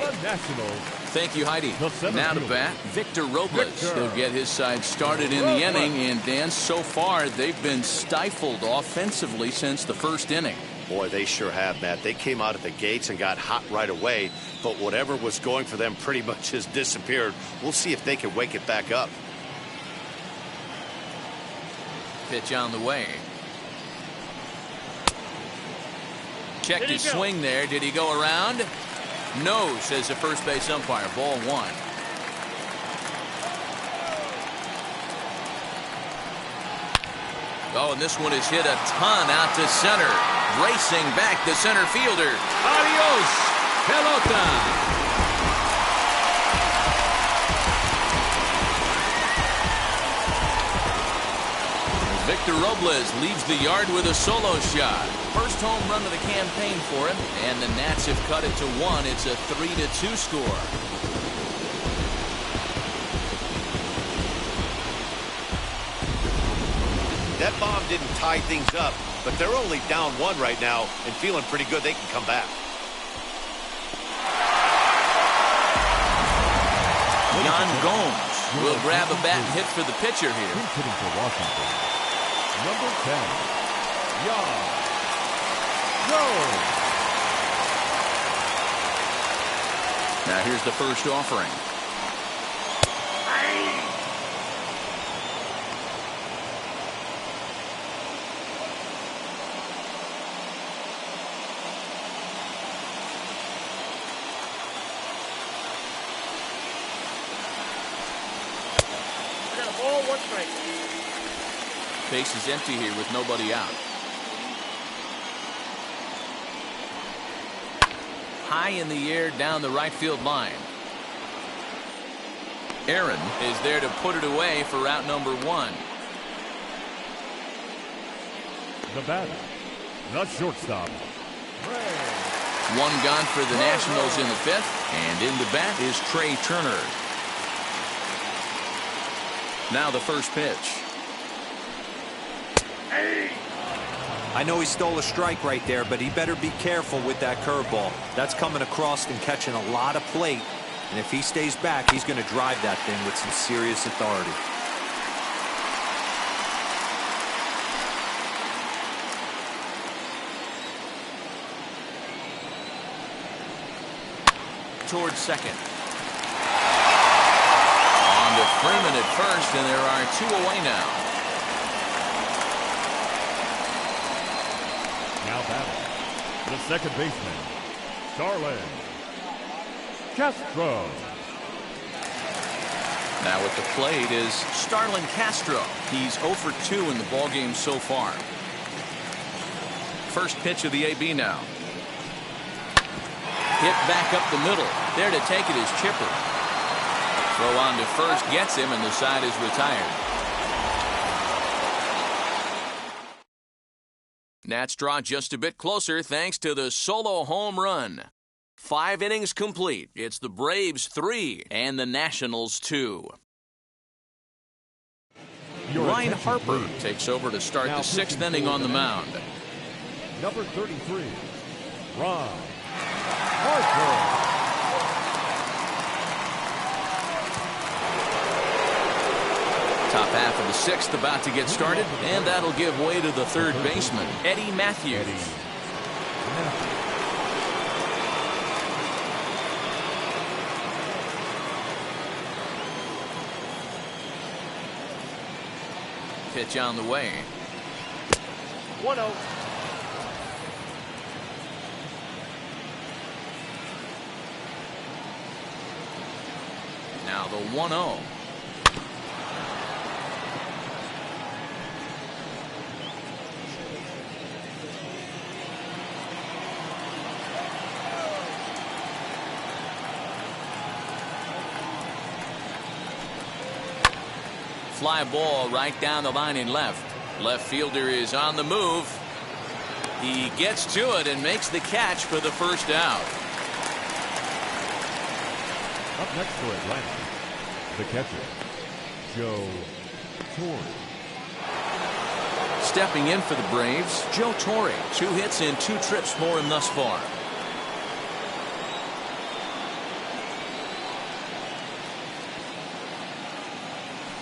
S1: Thank you, Heidi. Now to bat, Victor Robles. He'll get his side started in the inning, and Dan, so far they've been stifled offensively since the first inning.
S2: Boy, they sure have, Matt. They came out of the gates and got hot right away, but whatever was going for them pretty much has disappeared. We'll see if they can wake it back up.
S1: Pitch on the way. Checked his swing there. Did he go around? No, says the first base umpire. Ball one. Oh, and this one is hit a ton out to center. Racing back the center fielder. Adios, pelota. Victor Robles leaves the yard with a solo shot. First home run of the campaign for him, and the Nats have cut it to 1. It's a 3-2 score.
S2: That bomb didn't tie things up, but they're only down 1 right now and feeling pretty good they can come back.
S1: Yan Gomes will grab a bat and hit for the pitcher here.
S6: Hitting for Washington. Number 10, Yan Gomes.
S1: Now here's the first offering.
S5: I got a ball, 1 strike.
S1: Base is empty here with nobody out. High in the air down the right field line. Aaron is there to put it away for route number 1.
S6: The batter, the shortstop,
S1: One gone for the Nationals in the 5th, and in the bat is Trey Turner. Now the first pitch.
S4: I know he stole a strike right there, but he better be careful with that curveball. That's coming across and catching a lot of plate. And if he stays back, he's going to drive that thing with some serious authority.
S1: Towards second. On to Freeman at first, and there are 2 away now.
S6: now batting, the second baseman, Starlin Castro.
S1: Now at the plate is Starlin Castro. He's 0 for 2 in the ballgame so far. First pitch of the AB now. Hit back up the middle. There to take it is Chipper. Throw on to first gets him, and the side is retired. Nats draw just a bit closer thanks to the solo home run. 5 innings complete. It's the Braves 3 and the Nationals 2. Ryan Harper takes over to start the 6th inning on the mound.
S6: Number 33, Ron Harper.
S1: Top half of the 6th about to get started, and that'll give way to the third baseman, Eddie Matthews. Pitch on the way.
S5: 1-0.
S1: Now the 1-0. Fly ball right down the line in left. Left fielder is on the move. He gets to it and makes the catch for the first out.
S6: Up next for Atlanta, the catcher, Joe Torre.
S1: Stepping in for the Braves, Joe Torre. 2 hits and 2 trips for him thus far.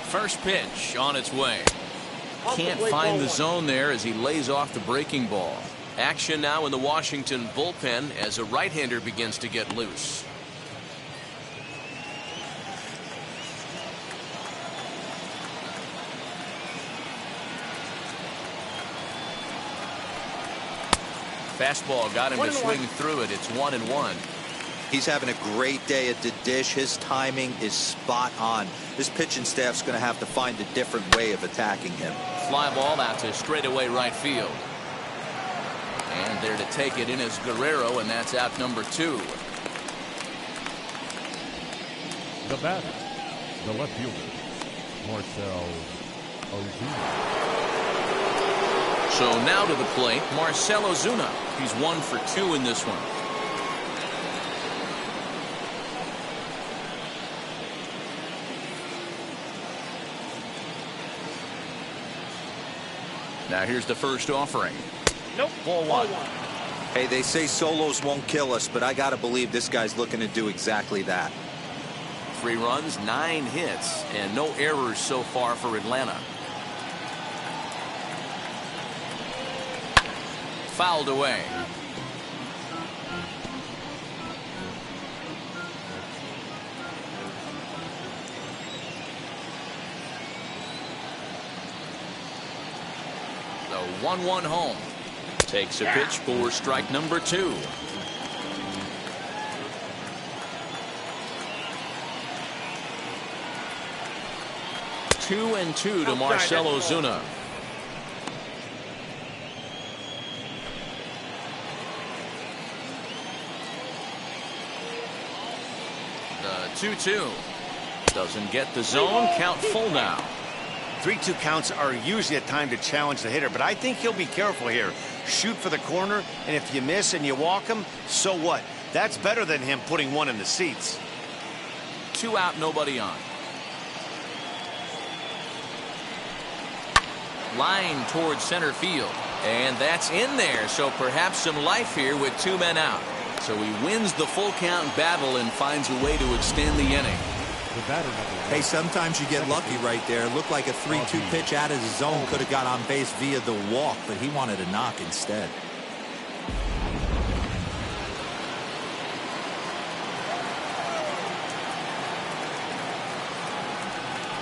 S1: First pitch on its way. Can't find the zone there as he lays off the breaking ball. Action now in the Washington bullpen as a right-hander begins to get loose. Fastball got him to swing through it. It's 1-1.
S4: He's having a great day at the dish. His timing is spot on. This pitching staff's going to have to find a different way of attacking him.
S1: Fly ball out to straightaway right field. And there to take it in is Guerrero, and that's out number 2.
S6: The batter, the left fielder, Marcell Ozuna.
S1: So now to the plate, Marcell Ozuna. He's 1 for 2 in this one. Now here's the first offering.
S5: Nope.
S1: Ball 1.
S4: Hey, they say solos won't kill us, but I got to believe this guy's looking to do exactly that.
S1: 3 runs, 9 hits, and no errors so far for Atlanta. Fouled away. The 1-1 home. Takes a pitch for strike number 2. Two and 2 to Marcell Ozuna. The 2-2 doesn't get the zone. Count full now.
S2: 3-2 counts are usually a time to challenge the hitter, but I think he'll be careful here. Shoot for the corner, and if you miss and you walk him, so what? That's better than him putting one in the seats.
S1: 2 out, nobody on. Line towards center field, and that's in there, so perhaps some life here with 2 men out. So he wins the full count battle and finds a way to extend the inning.
S4: Hey, sometimes you get lucky right there. Looked like a 3-2 pitch out of the zone could have got on base via the walk, but he wanted a knock instead.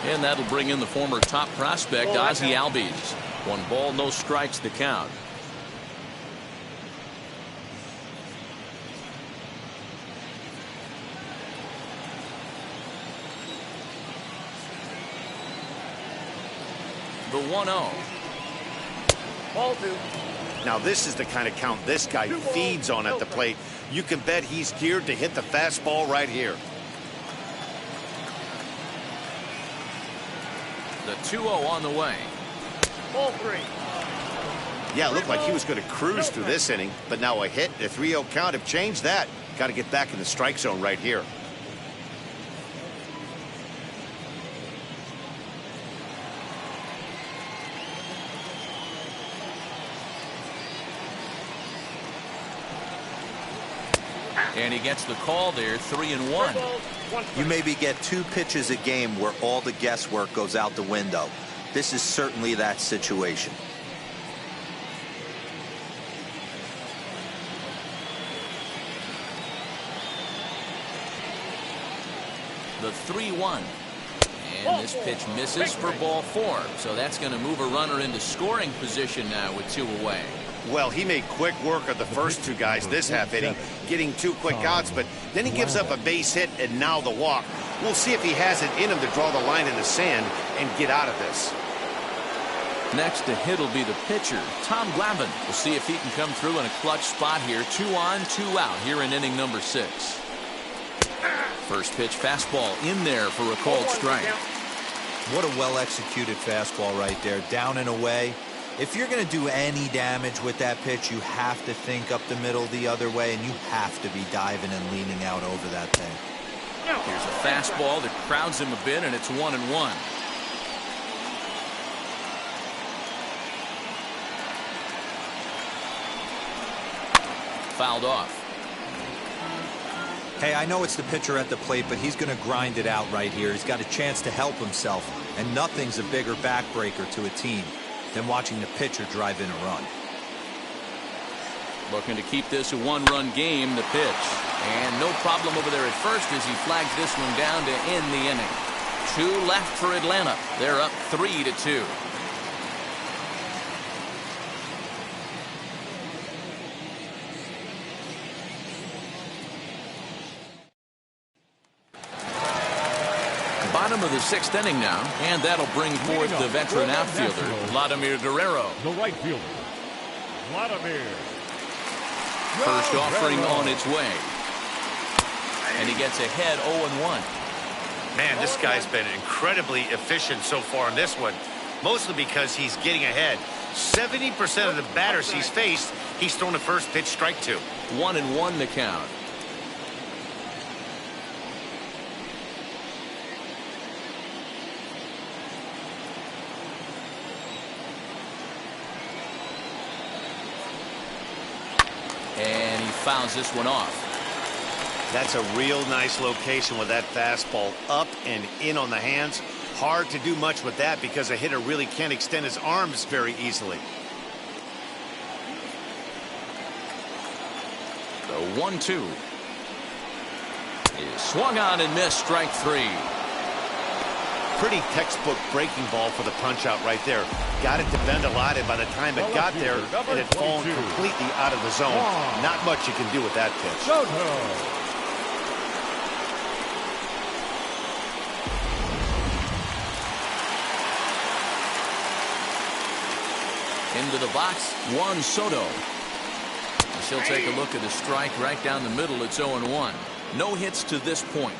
S1: And that'll bring in the former top prospect, Ozzie Albies. 1 ball, no strikes, the count. The 1-0.
S5: Ball 2.
S2: Now this is the kind of count this guy feeds on at the plate. You can bet he's geared to hit the fastball right here.
S1: The 2-0 on the way.
S5: Ball 3.
S2: Yeah, it looked like he was going to cruise through this inning, but now a hit, a 3-0 count have changed that. Got to get back in the strike zone right here.
S1: And he gets the call there, 3-1.
S4: You maybe get 2 pitches a game where all the guesswork goes out the window. This is certainly that situation.
S1: The 3-1. And this pitch misses for ball 4. So that's going to move a runner into scoring position now with 2 away.
S2: Well, he made quick work of the first 2 guys this half inning, getting 2 quick outs, but then he gives up a base hit and now the walk. We'll see if he has it in him to draw the line in the sand and get out of this.
S1: Next to hit will be the pitcher, Tom Glavine. We'll see if he can come through in a clutch spot here. 2 on, 2 out here in inning number 6. First pitch fastball in there for a called strike.
S4: What a well-executed fastball right there, down and away. If you're going to do any damage with that pitch, you have to think up the middle the other way, and you have to be diving and leaning out over that thing.
S1: Here's a fastball that crowds him a bit, and it's 1-1. Fouled off.
S4: Hey, I know it's the pitcher at the plate, but he's going to grind it out right here. He's got a chance to help himself, and nothing's a bigger backbreaker to a team than watching the pitcher drive in a run.
S1: Looking to keep this a one-run game, the pitch. And no problem over there at first as he flags this one down to end the inning. 2 left for Atlanta. They're up 3-2. Bottom of the 6th inning now, and that'll bring forth the veteran outfielder, Vladimir Guerrero.
S6: The right fielder, Vladimir.
S1: First offering on its way. And he gets ahead 0-1.
S2: Man, this guy's been incredibly efficient so far in this one, mostly because he's getting ahead. 70% of the batters he's faced, he's thrown a first pitch strike to.
S1: 1-1 the count. And he fouls this one off.
S2: That's a real nice location with that fastball up and in on the hands. Hard to do much with that because a hitter really can't extend his arms very easily.
S1: The 1-2 is swung on and missed, strike 3.
S2: Pretty textbook breaking ball for the punch out right there. Got it to bend a lot, and by the time it got there, it had fallen completely out of the zone. Not much you can do with that pitch.
S1: Into the box, Juan Soto. He'll take a look at the strike right down the middle. It's 0-1. No hits to this point.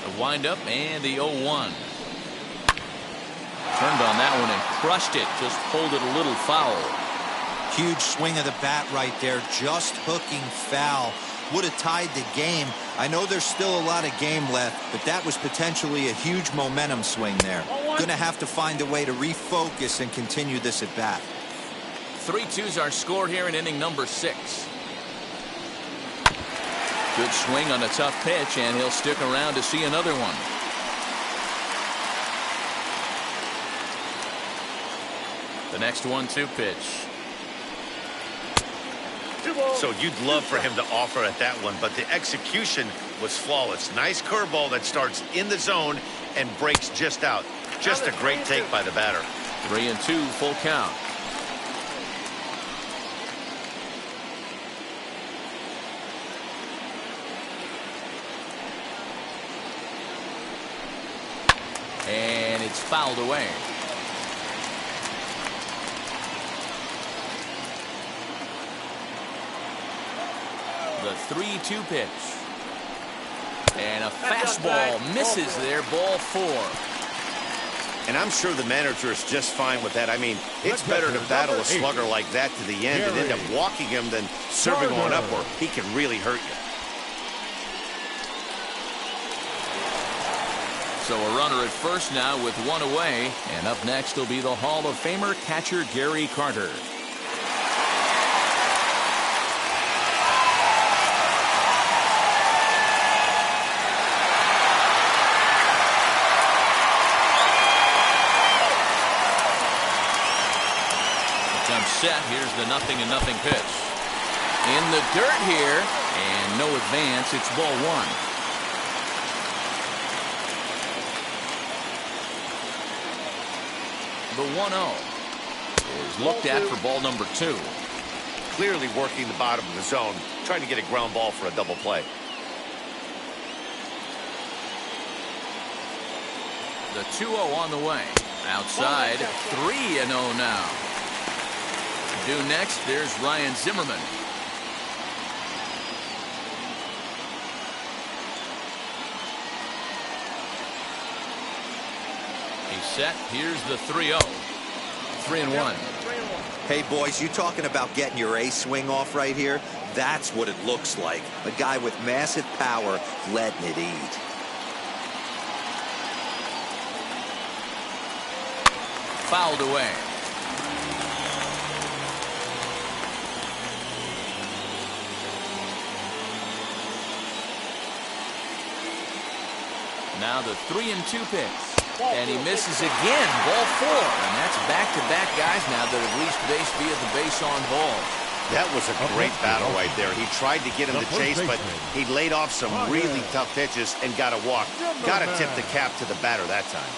S1: The windup and the 0-1. Turned on that one and crushed it. Just pulled it a little foul.
S4: Huge swing of the bat right there, just hooking foul. Would have tied the game. I know there's still a lot of game left, but that was potentially a huge momentum swing there. Gonna have to find a way to refocus and continue this at bat.
S1: 3-2's our score here in inning number 6. Good swing on a tough pitch, and he'll stick around to see another one. The next 1-2 pitch.
S2: So you'd love for him to offer at that one, but the execution was flawless. Nice curveball that starts in the zone and breaks just out. Just a great take by the batter.
S1: 3-2, full count. And it's fouled away. The 3-2 pitch. And a fastball misses there, ball 4.
S2: And I'm sure the manager is just fine with that. I mean, it's better to battle a slugger like that to the end and end up walking him than serving on up where he can really hurt you.
S1: So a runner at first now with 1 away. And up next will be the Hall of Famer catcher Gary Carter. Set. Here's the 0-0 pitch. In the dirt here, and no advance. It's ball 1. The 1-0 is looked at for ball number 2.
S2: Clearly working the bottom of the zone, trying to get a ground ball for a double play.
S1: The 2-0 on the way. Outside, 3-0 now. Due next, there's Ryan Zimmerman. set. Here's the 3-0. 3-1.
S4: Hey, boys, you talking about getting your A swing off right here? That's what it looks like. A guy with massive power letting it eat.
S1: Fouled away. Now the 3-2 pitch. And he misses again. Ball 4. And that's back-to-back guys now that have reached base via the base on ball.
S2: That was a great battle right there. He tried to get him to chase, but he laid off some really tough pitches and got a walk. Got to tip the cap to the batter that time.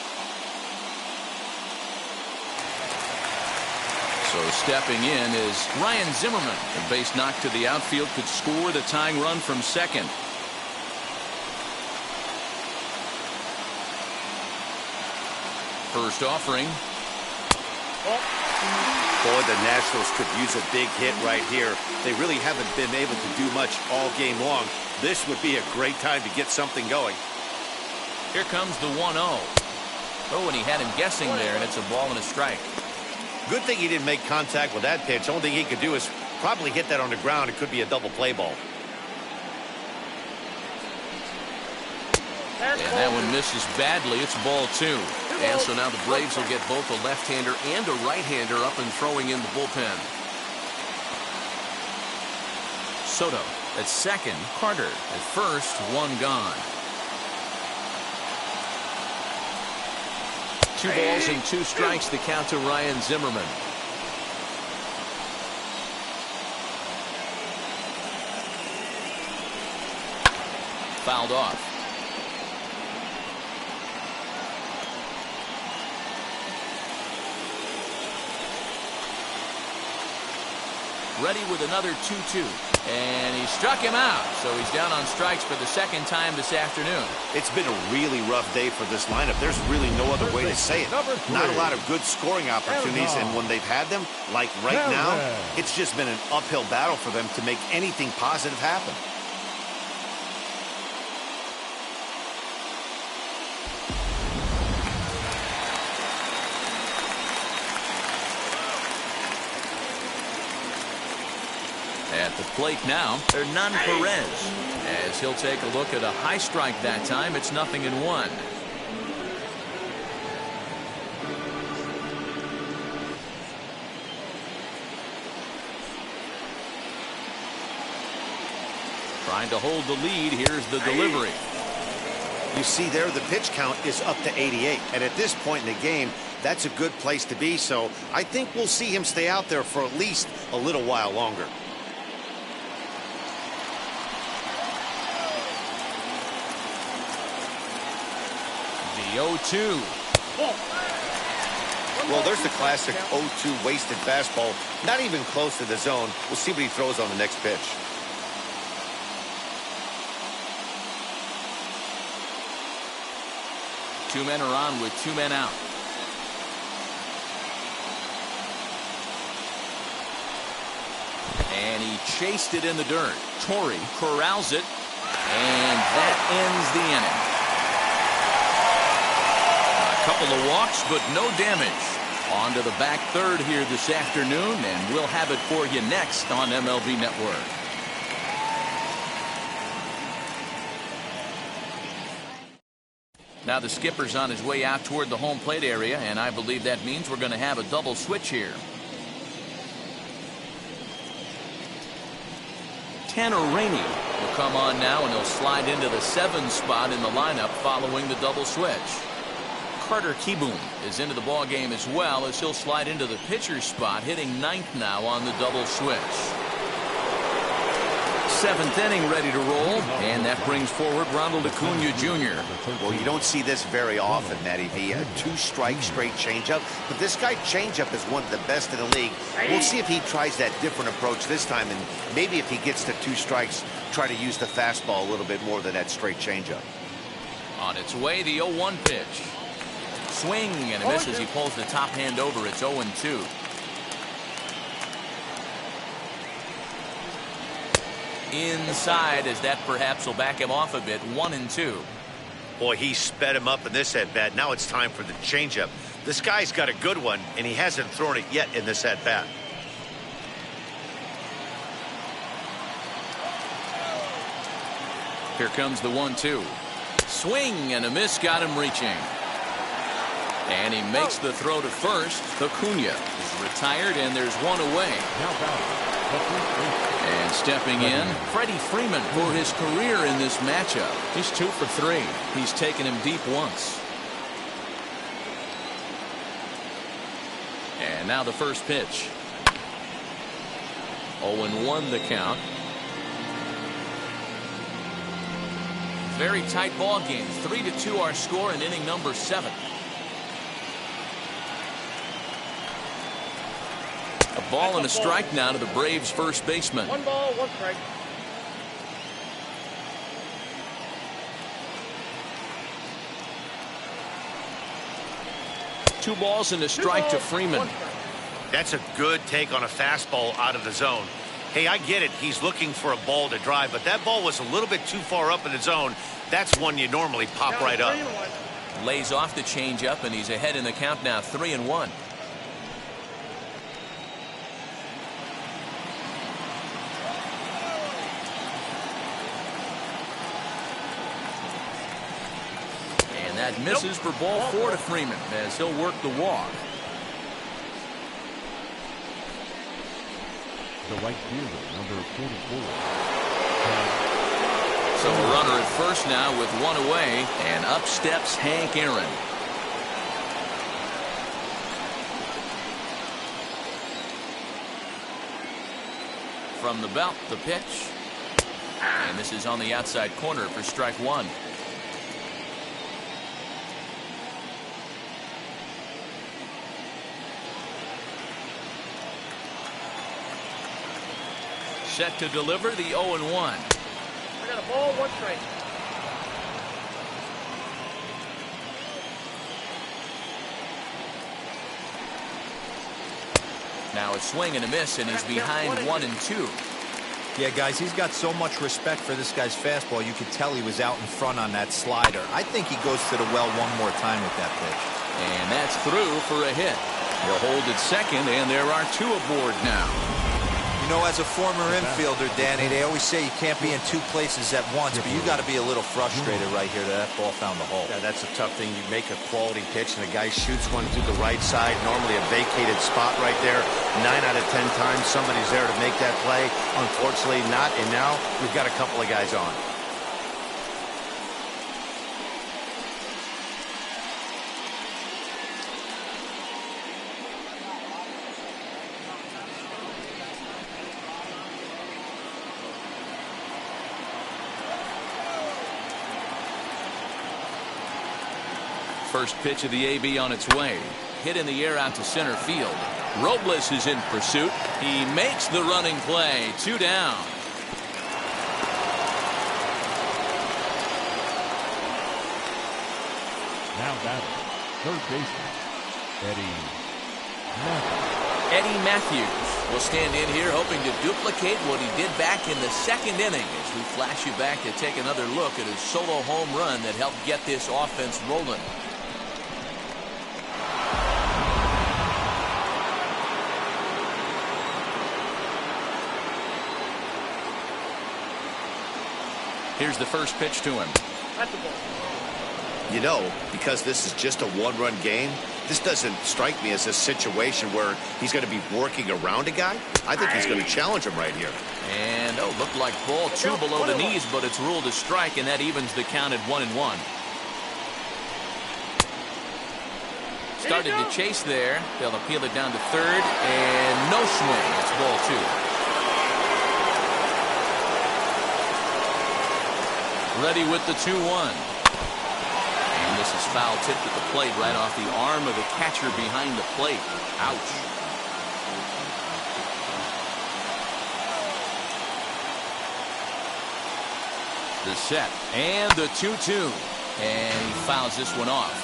S1: So stepping in is Ryan Zimmerman. A base knock to the outfield could score the tying run from second. First offering.
S2: Boy, the Nationals could use a big hit right here. They really haven't been able to do much all game long. This would be a great time to get something going.
S1: Here comes the 1-0. Oh, and he had him guessing there, and it's a ball and a strike.
S2: Good thing he didn't make contact with that pitch. Only thing he could do is probably hit that on the ground. It could be a double play ball.
S1: And that one misses badly. It's ball 2. And so now the Braves will get both a left-hander and a right-hander up and throwing in the bullpen. Soto at second. Carter at first. 1 gone. 2 balls and 2 strikes to count to Ryan Zimmerman. Fouled off. Ready with another 2-2. And he struck him out. So he's down on strikes for the second time this afternoon.
S2: It's been a really rough day for this lineup. There's really no other way to say it. Not a lot of good scoring opportunities, and when they've had them, like right now, it's just been an uphill battle for them to make anything positive happen.
S1: At the plate now, Hernan Perez. As he'll take a look at a high strike that time, it's 0-1. Trying to hold the lead. Here's the delivery.
S2: You see there, the pitch count is up to 88. And at this point in the game, that's a good place to be. So I think we'll see him stay out there for at least a little while longer.
S1: The 0-2.
S2: Well, there's the classic 0-2 wasted fastball. Not even close to the zone. We'll see what he throws on the next pitch.
S1: Two men are on with 2 men out. And he chased it in the dirt. Torrey corrals it. And that ends the inning. A couple of walks, but no damage. On to the back third here this afternoon, and we'll have it for you next on MLB Network. Now the skipper's on his way out toward the home plate area, and I believe that means we're going to have a double switch here. Tanner Rainey will come on now, and he'll slide into the 7 spot in the lineup following the double switch. Carter Kieboom is into the ball game as well, as he'll slide into the pitcher spot, hitting 9th now on the double switch. 7th inning ready to roll, and that brings forward Ronald Acuna Jr.
S2: Well, you don't see this very often, Matty V. A 2-strike straight changeup, but this guy changeup is one of the best in the league. We'll see if he tries that different approach this time, and maybe if he gets to 2 strikes, try to use the fastball a little bit more than that straight changeup.
S1: On its way, the 0-1 pitch. Swing and a miss as he pulls the top hand over. It's 0-2. Inside, as that perhaps will back him off a bit. 1-2.
S2: Boy, he sped him up in this at bat. Now it's time for the changeup. This guy's got a good one, and he hasn't thrown it yet in this at-bat.
S1: Here comes the 1-2. Swing and a miss, got him reaching. And he makes the throw to first. Acuna is retired, and there's one away. And stepping in, Freddie Freeman for his career in this matchup. He's 2 for 3. He's taken him deep once. And now the first pitch. 0-1 the count. Very tight ball game. 3-2 our score in inning number 7. A ball and a strike now to the Braves first baseman.
S5: 1 ball, 1 strike.
S1: Two balls and a strike to Freeman.
S2: That's a good take on a fastball out of the zone. Hey, I get it. He's looking for a ball to drive, but that ball was a little bit too far up in the zone. That's one you normally pop right up.
S1: Lays off the changeup, and he's ahead in the count now, 3-1. And that misses for ball 4 to Freeman as he'll work the walk.
S6: The right fielder, number 44.
S1: So a runner at first now with 1 away, and up steps Hank Aaron. From the belt, the pitch. And this is on the outside corner for strike 1. Set to deliver the 0-1.
S5: I got a ball, 1 strike.
S1: Now a swing and a miss, and he's behind 1-2.
S4: Yeah, guys, he's got so much respect for this guy's fastball. You could tell he was out in front on that slider. I think he goes to the well one more time with that pitch.
S1: And that's through for a hit. He'll hold at second, and there are 2 aboard now.
S4: You know, as a former infielder, Danny, they always say you can't be in 2 places at once, but you got to be a little frustrated right here that ball found the hole.
S2: Yeah, that's a tough thing. You make a quality pitch, and the guy shoots one through the right side, normally a vacated spot right there. 9 out of 10 times, somebody's there to make that play. Unfortunately, not, and now we've got a couple of guys on.
S1: First pitch of the AB on its way. Hit in the air out to center field. Robles is in pursuit. He makes the running play. 2 down.
S6: Now batting, third baseman, Eddie
S1: Matthews will stand in here hoping to duplicate what he did back in the 2nd inning as we flash you back to take another look at his solo home run that helped get this offense rolling. Here's the first pitch to him.
S5: That's the ball.
S2: You know, because this is just a 1-run game, this doesn't strike me as a situation where he's going to be working around a guy. I think he's going to challenge him right here.
S1: And, looked like ball 2 below the knees, but it's ruled a strike, and that evens the count at 1-1. Started to chase there. They'll appeal it down to third, and no swing. It's ball 2. Ready with the 2-1. And this is foul tipped at the plate right off the arm of the catcher behind the plate. Ouch. The set and the 2-2. And he fouls this one off.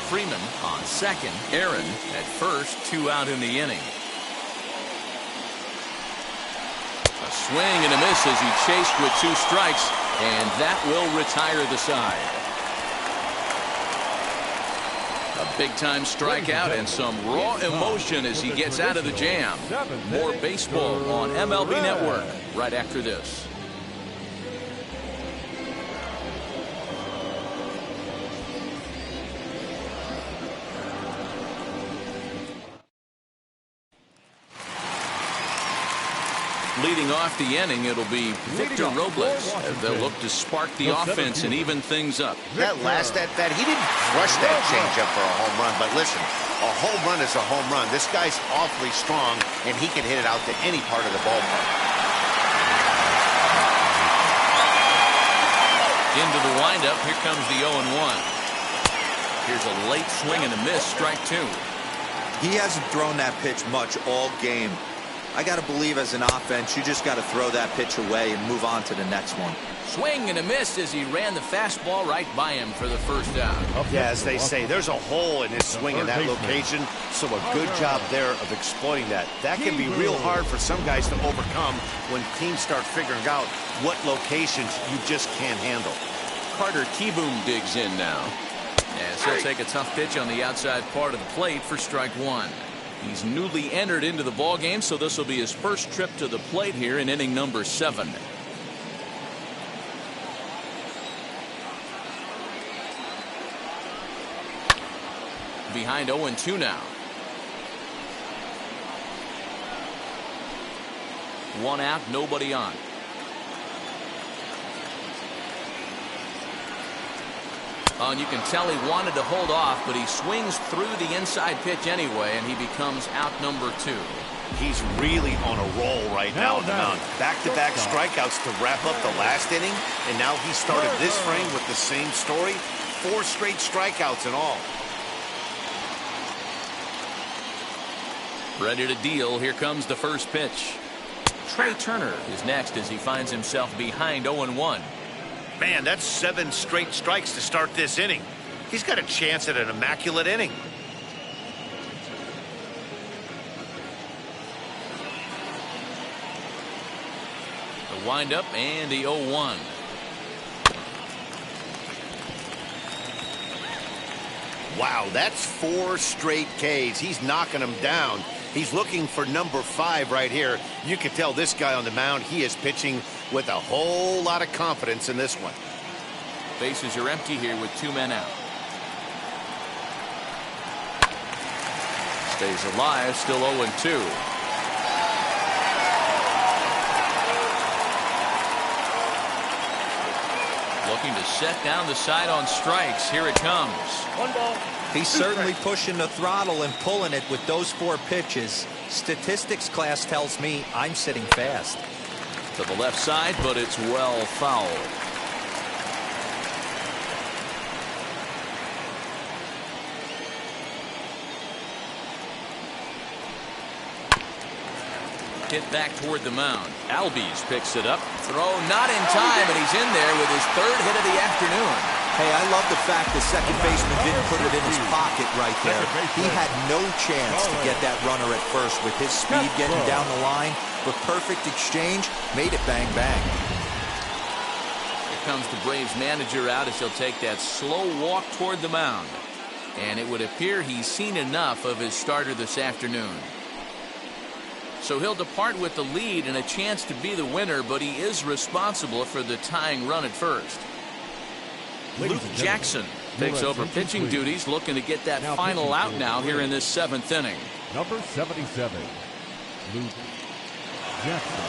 S1: Freeman on second. Aaron at first. 2 out in the inning. A swing and a miss as he chased with 2 strikes, and that will retire the side. A big-time strikeout and some raw emotion as he gets out of the jam. More baseball on MLB Network right after this. Leading off the inning, it'll be Victor Robles. They'll look to spark the offense and even things up.
S2: That last at-bat, he didn't crush that changeup for a home run. But listen, a home run is a home run. This guy's awfully strong, and he can hit it out to any part of the ballpark.
S1: Into the windup, here comes the 0-1. Here's a late swing and a miss, strike two.
S4: He hasn't thrown that pitch much all game. I got to believe as an offense, you just got to throw that pitch away and move on to the next one.
S1: Swing and a miss as he ran the fastball right by him for the first down.
S2: Yeah, as they say, there's a hole in his swing in that location, so a good job there of exploiting that. That can be real hard for some guys to overcome when teams start figuring out what locations you just can't handle.
S1: Carter Kieboom digs in now. As he'll take a tough pitch on the outside part of the plate for strike one. He's newly entered into the ball game, so this will be his first trip to the plate here in inning number 7. Behind 0-2 now. 1 out, nobody on. Oh, and you can tell he wanted to hold off, but he swings through the inside pitch anyway, and he becomes out number 2.
S2: He's really on a roll right now on the mound. Back-to-back strikeouts to wrap up the last inning, and now he started this frame with the same story. 4 straight strikeouts in all.
S1: Ready to deal. Here comes the first pitch. Trey Turner is next as he finds himself behind 0-1.
S2: Man, that's 7 straight strikes to start this inning. He's got a chance at an immaculate inning.
S1: The windup and the 0-1.
S2: Wow, that's 4 straight Ks. He's knocking them down. He's looking for number 5 right here. You can tell this guy on the mound, he is pitching with a whole lot of confidence in this one.
S1: Bases are empty here with 2 men out. Stays alive, still 0-2. Looking to set down the side on strikes. Here it comes.
S5: 1 ball.
S4: He's certainly pushing the throttle and pulling it with those 4 pitches. Statistics class tells me I'm sitting fast.
S1: To the left side, but it's well fouled. Hit back toward the mound. Albies picks it up. Throw not in time, and he's in there with his 3rd hit of the afternoon.
S4: Hey, I love the fact the second baseman didn't put it in his pocket right there. He had no chance to get that runner at first with his speed getting down the line. But perfect exchange made it bang bang.
S1: Here comes the Braves manager out as he'll take that slow walk toward the mound. And it would appear he's seen enough of his starter this afternoon. So he'll depart with the lead and a chance to be the winner, but he is responsible for the tying run at first. Luke Jackson takes over pitching duties, looking to get that final out now here in this 7th inning.
S6: Number 77, Luke Jackson.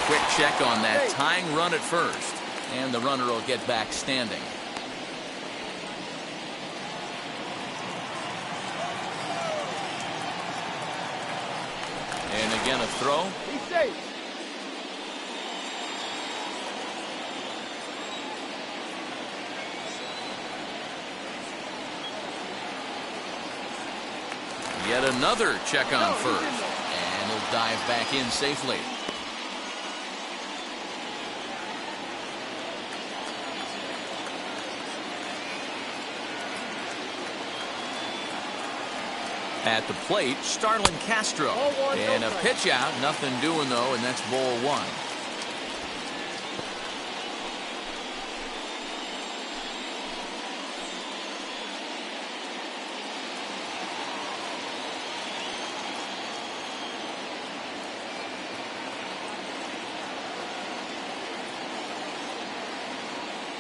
S1: Quick check on that tying run at first, and the runner will get back standing. And again a throw.
S5: He's safe.
S1: Yet another check on first, and he'll dive back in safely. At the plate, Starlin Castro. And a pitch out. Nothing doing, though, and that's ball one.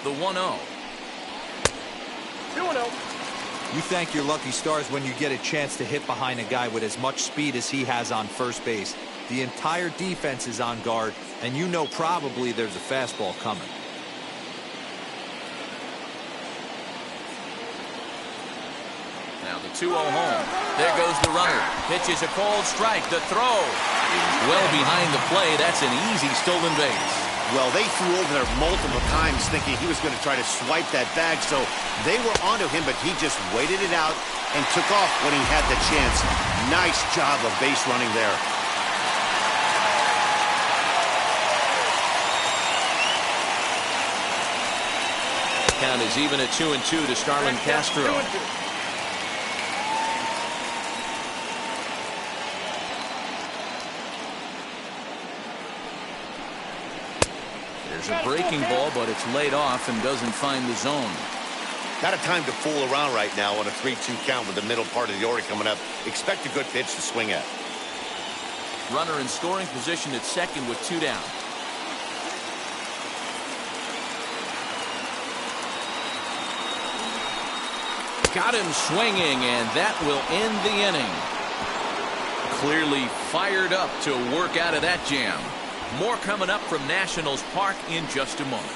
S1: The 1-0.
S5: 2-0.
S4: You thank your lucky stars when you get a chance to hit behind a guy with as much speed as he has on first base. The entire defense is on guard, and you know probably there's a fastball coming.
S1: Now the 2-0 home. There goes the runner. Pitches a cold strike. The throw is well behind the play. That's an easy stolen base.
S2: Well, they flew over there multiple times thinking he was going to try to swipe that bag, so they were onto him, but he just waited it out and took off when he had the chance. Nice job of base running there.
S1: Count is even at 2-2 to Starlin Castro. There's a breaking ball, but it's laid off and doesn't find the zone.
S3: Not a time to fool around right now on a 3-2 count with the middle part of the order coming up. Expect a good pitch to swing at.
S1: Runner in scoring position at second with 2 down. Got him swinging, and that will end the inning. Clearly fired up to work out of that jam. More coming up from Nationals Park in just a moment.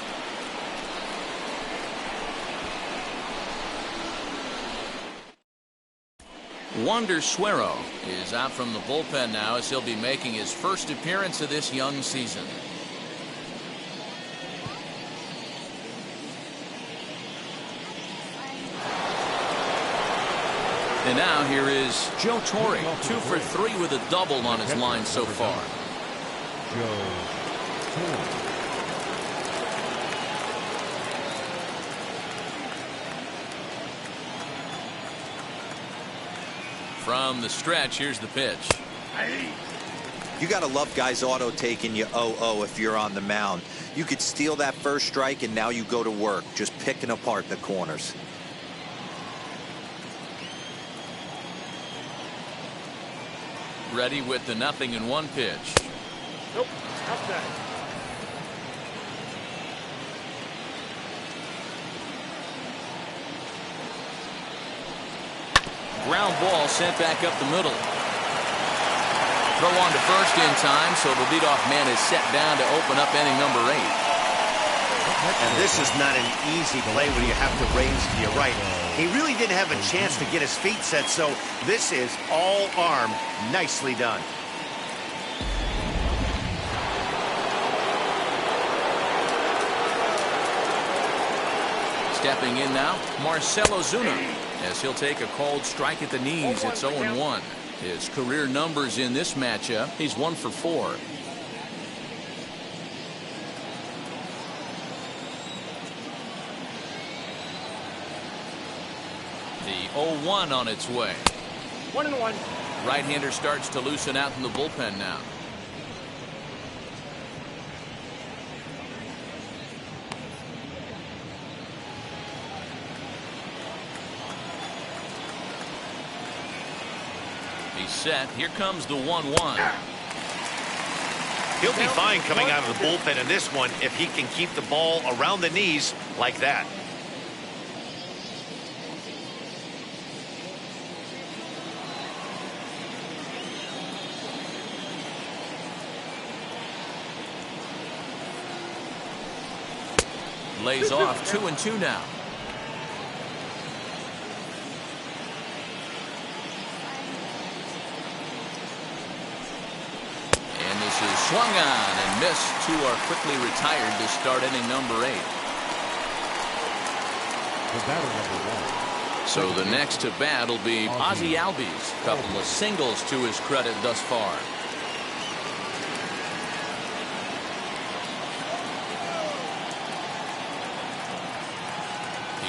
S1: Wander Suero is out from the bullpen now as he'll be making his first appearance of this young season. And now here is Joe Torre, 2 for 3 with a double on his line so far. From the stretch, here's the pitch.
S4: You got to love guys auto taking you 0-0 if you're on the mound. You could steal that first strike, and now you go to work, just picking apart the corners.
S1: Ready with the 0-1 pitch.
S5: Nope. Outside.
S1: Ground ball sent back up the middle. Throw on to first in time, so the leadoff man is set down to open up inning number 8.
S2: And this is not an easy play when you have to range to your right. He really didn't have a chance to get his feet set, so this is all arm. Nicely done.
S1: Stepping in now, Marcelo Zuna, as he'll take a cold strike at the knees. It's 0-1. His career numbers in this matchup, he's 1 for 4. The 0-1 on its way.
S5: 1-1.
S1: Right-hander starts to loosen out in the bullpen now. He's set. Here comes the 1-1.
S3: He'll be fine coming out of the bullpen in this one if he can keep the ball around the knees like that.
S1: Lays off 2-2 now. And this is swung on and missed. 2 are quickly retired to start inning number 8. So the next to bat will be Ozzie Albies. Couple of singles to his credit thus far.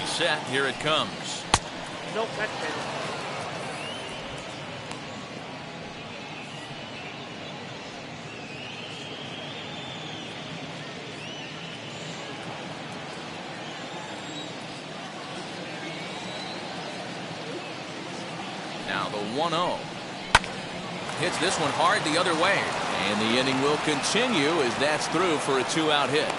S1: Set. Here it comes.
S5: Nope, that's better.
S1: 1-0. Hits this one hard the other way. And the inning will continue as that's through for a 2-out hit.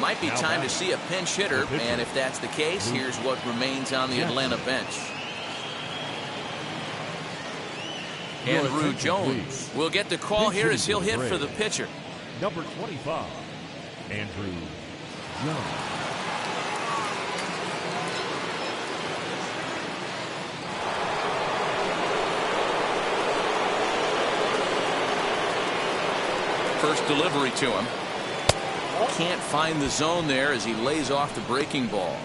S1: Might be time to see a pinch hitter, and if that's the case, here's what remains on the Atlanta bench. Andrew Jones will get the call here as he'll hit for the pitcher.
S6: Number 25, Andrew Jones.
S1: First delivery to him. Can't find the zone there as he lays off the breaking ball.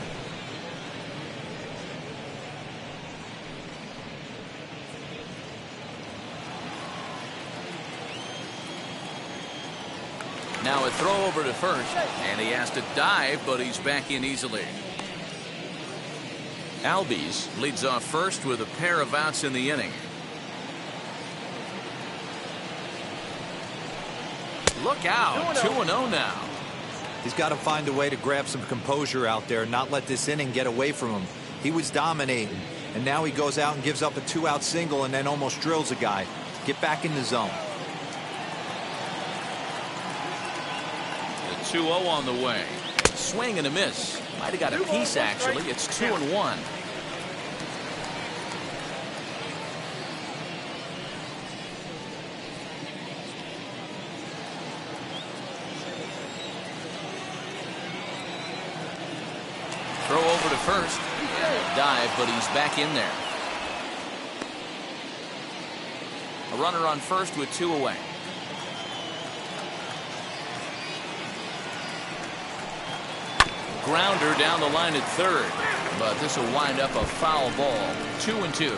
S1: Now a throw over to first, and he has to dive, but he's back in easily. Albies leads off first with a pair of outs in the inning. Look out, 2-0 now.
S4: He's got to find a way to grab some composure out there and not let this inning get away from him. He was dominating, and now he goes out and gives up a 2-out single and then almost drills a guy. Get back in the zone.
S1: The 2-0 on the way. Swing and a miss. Might have got a piece, actually. It's 2-1. Throw over to first. Dive, but he's back in there. A runner on first with 2 away. Grounder down the line at third, but this will wind up a foul ball. 2-2.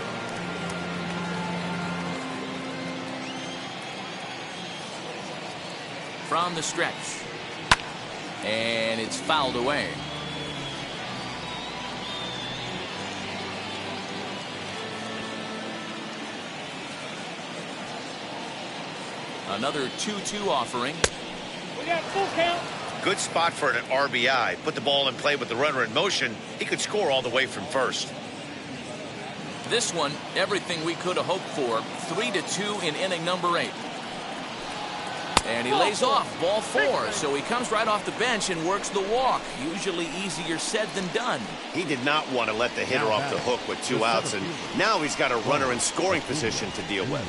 S1: From the stretch, and it's fouled away. Another 2-2 offering.
S5: We got full count.
S2: Good spot for an RBI. Put the ball in play with the runner in motion. He could score all the way from first.
S1: This one, everything we could have hoped for. 3-2 in inning number 8. And he lays off ball 4, so he comes right off the bench and works the walk. Usually easier said than done.
S2: He did not want to let the hitter off the hook with 2 outs, and now he's got a runner in scoring position to deal with.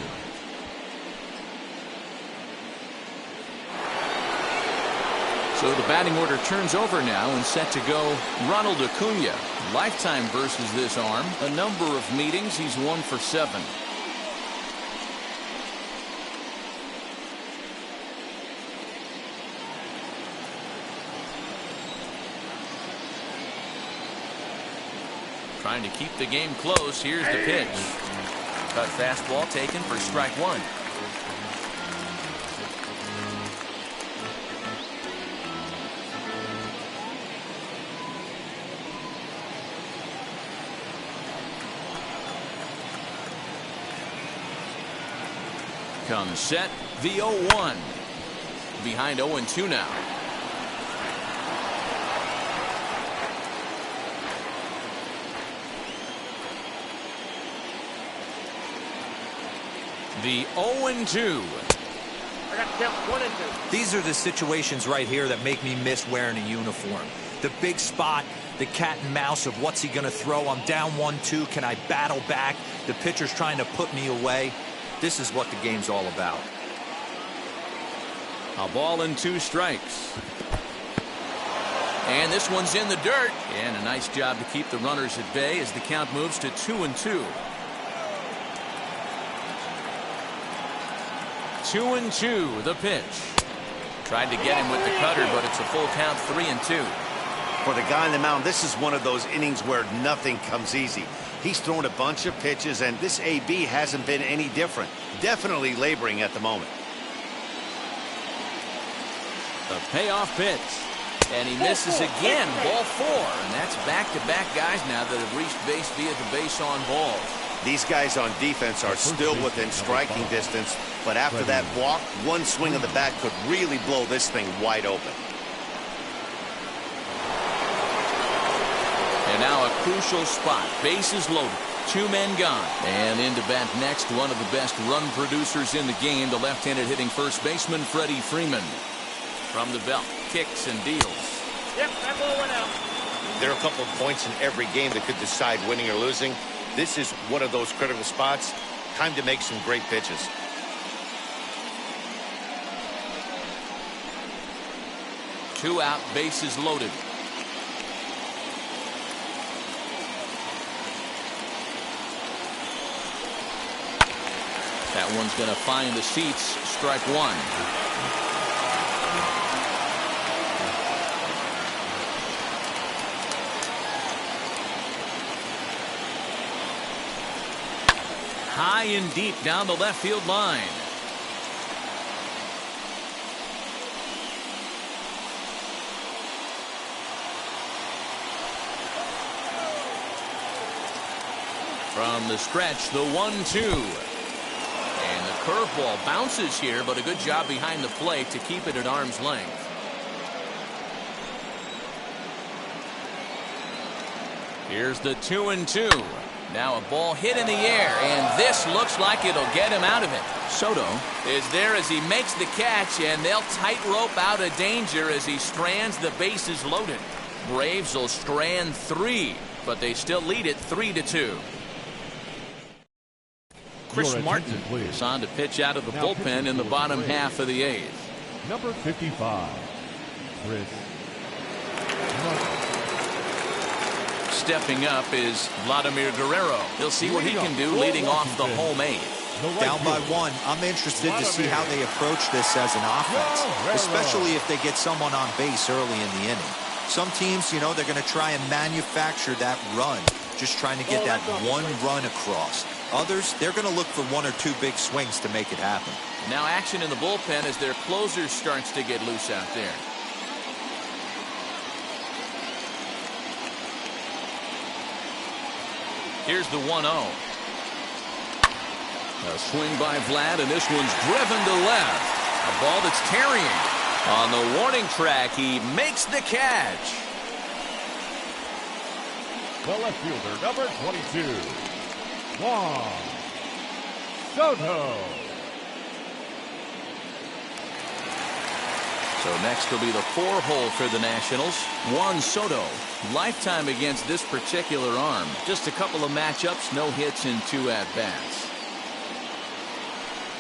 S1: So the batting order turns over now and set to go Ronald Acuna. Lifetime versus this arm. A number of meetings. He's 1 for 7. Trying to keep the game close. Here's the pitch. Cut fastball taken for strike 1. Comes set, the 0-1. Behind 0-2 now. The 0-2.
S5: I got to count 1 and 2.
S4: These are the situations right here that make me miss wearing a uniform. The big spot, the cat and mouse of what's he going to throw. I'm down 1-2. Can I battle back? The pitcher's trying to put me away. This is what the game's all about.
S1: A ball and 2 strikes. And this one's in the dirt. And a nice job to keep the runners at bay as the count moves to 2-2. 2-2, the pitch. Tried to get him with the cutter, but it's a full count, 3-2.
S2: For the guy on the mound, this is one of those innings where nothing comes easy. He's thrown a bunch of pitches, and this AB hasn't been any different. Definitely laboring at the moment.
S1: The payoff pitch. And he misses again, ball 4. And that's back-to-back guys now that have reached base via the base on balls.
S2: These guys on defense are still within striking distance, but after that walk, one swing of the bat could really blow this thing wide open.
S1: And And now a crucial spot. Bases loaded. 2 men gone. And in to bat next, one of the best run producers in the game, the left-handed hitting first baseman, Freddie Freeman. From the belt, kicks and deals.
S5: Yep, that ball went out.
S3: There are a couple of points in every game that could decide winning or losing. This is one of those critical spots. Time to make some great pitches.
S1: Two out, bases loaded. That one's going to find the seats. Strike one. High and deep down the left field line. From the stretch, the 1-2. And the curveball bounces here, but a good job behind the plate to keep it at arm's length. Here's the 2-2. Now a ball hit in the air, and this looks like it'll get him out of it. Soto is there as he makes the catch, and they'll tightrope out of danger as he strands the bases loaded. Braves will strand 3, but they still lead it 3-2. Chris Martin is on to pitch out of the bullpen in the bottom half of the 8th.
S6: Number 55, Chris Martin.
S1: Stepping up is Vladimir Guerrero. He'll see what he can do leading off the home 8th.
S4: Down by 1. I'm interested to see how they approach this as an offense, especially if they get someone on base early in the inning. Some teams, you know, they're going to try and manufacture that run, just trying to get that one run across. Others, they're going to look for 1 or 2 big swings to make it happen.
S1: Now action in the bullpen as their closer starts to get loose out there. Here's the 1-0. A swing by Vlad, and this one's driven to left. A ball that's carrying. On the warning track, he makes the catch.
S6: The left fielder, number 22, Juan Soto.
S1: So next will be the 4-hole for the Nationals. Juan Soto, lifetime against this particular arm. Just a couple of matchups, no hits and 2 at-bats.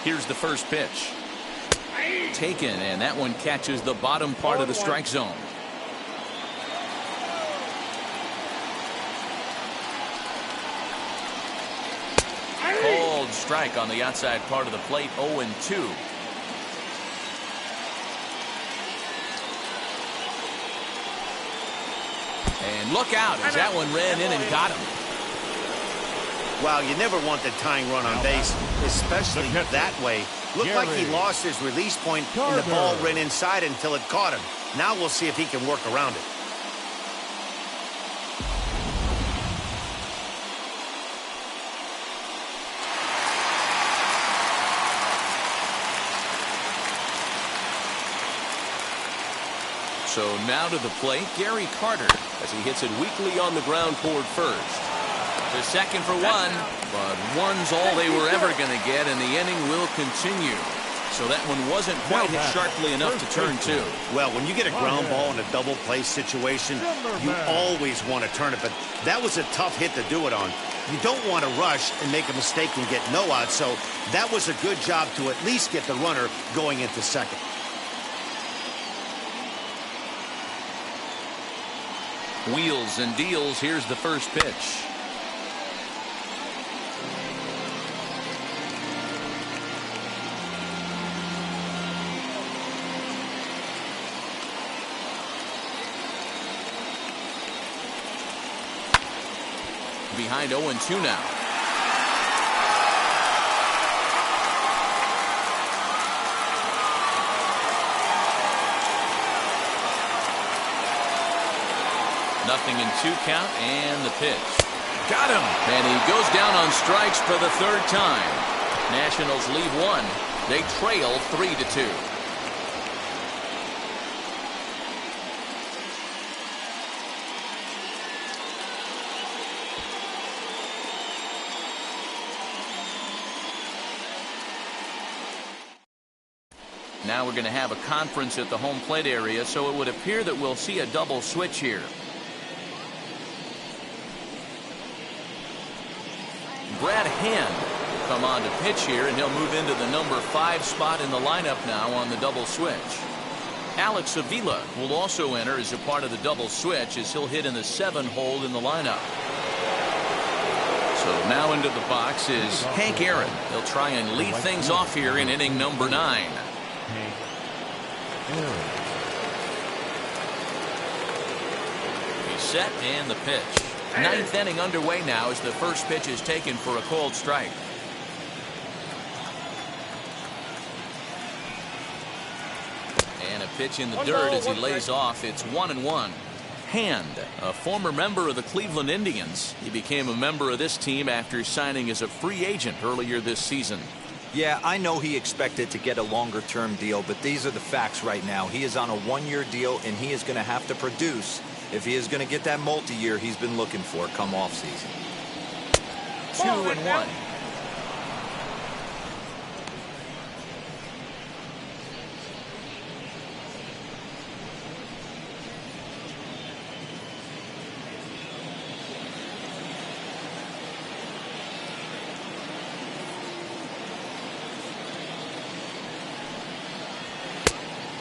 S1: Here's the first pitch. Taken, and that one catches the bottom part of the strike zone. Cold strike on the outside part of the plate, 0-2. And look out as that one ran in and got him.
S2: Wow, you never want the tying run on base, especially that way. Looked like he lost his release point and the ball ran inside until it caught him. Now we'll see if he can work around it.
S1: So now to the plate, Gary Carter, as he hits it weakly on the ground toward first. The second for 1, but 1's all they were ever going to get, and the inning will continue. So that one wasn't quite hit sharply enough to turn 2.
S2: Well, when you get a ground ball in a double play situation, you always want to turn it, but that was a tough hit to do it on. You don't want to rush and make a mistake and get no out, so that was a good job to at least get the runner going into second.
S1: Wheels and deals. Here's the first pitch. Behind 0-2 now. Nothing in 2 count, and the pitch. Got him! And he goes down on strikes for the 3rd time. Nationals lead 1. They trail 3-2. Now we're going to have a conference at the home plate area, so it would appear that we'll see a double switch here. Brad Hand will come on to pitch here, and he'll move into the number 5 spot in the lineup now on the double switch. Alex Avila will also enter as a part of the double switch as he'll hit in the 7 hole in the lineup. So now into the box is Hank Aaron. He'll try and lead things off here in inning number 9. He's set and the pitch. 9th inning underway now as the first pitch is taken for a cold strike. And a pitch in the dirt as he lays off. It's 1-1. Hand, a former member of the Cleveland Indians. He became a member of this team after signing as a free agent earlier this season.
S4: Yeah, I know he expected to get a longer-term deal, but these are the facts right now. He is on a 1-year deal, and he is going to have to produce if he is going to get that multi-year he's been looking for come off-season.
S1: 2-1.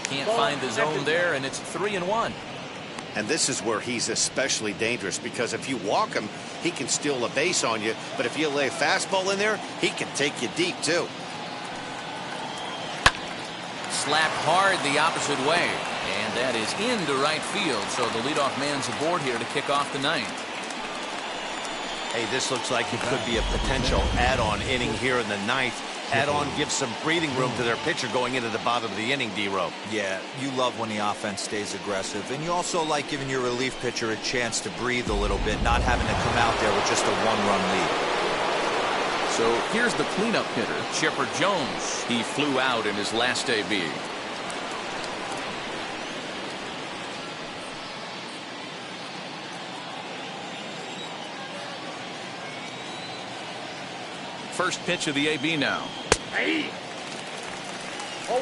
S1: Can't find the zone there, and it's 3-1.
S2: And this is where he's especially dangerous, because if you walk him, he can steal a base on you. But if you lay a fastball in there, he can take you deep, too.
S1: Slapped hard the opposite way. And that is into right field. So the leadoff man's aboard here to kick off the 9th.
S2: Hey, this looks like it could be a potential add-on inning here in the 9th. Add-on gives some breathing room to their pitcher going into the bottom of the inning, D-Row.
S4: Yeah, you love when the offense stays aggressive, and you also like giving your relief pitcher a chance to breathe a little bit, not having to come out there with just a 1-run lead.
S1: So here's the cleanup hitter, Chipper Jones. He flew out in his last AB. First pitch of the AB now.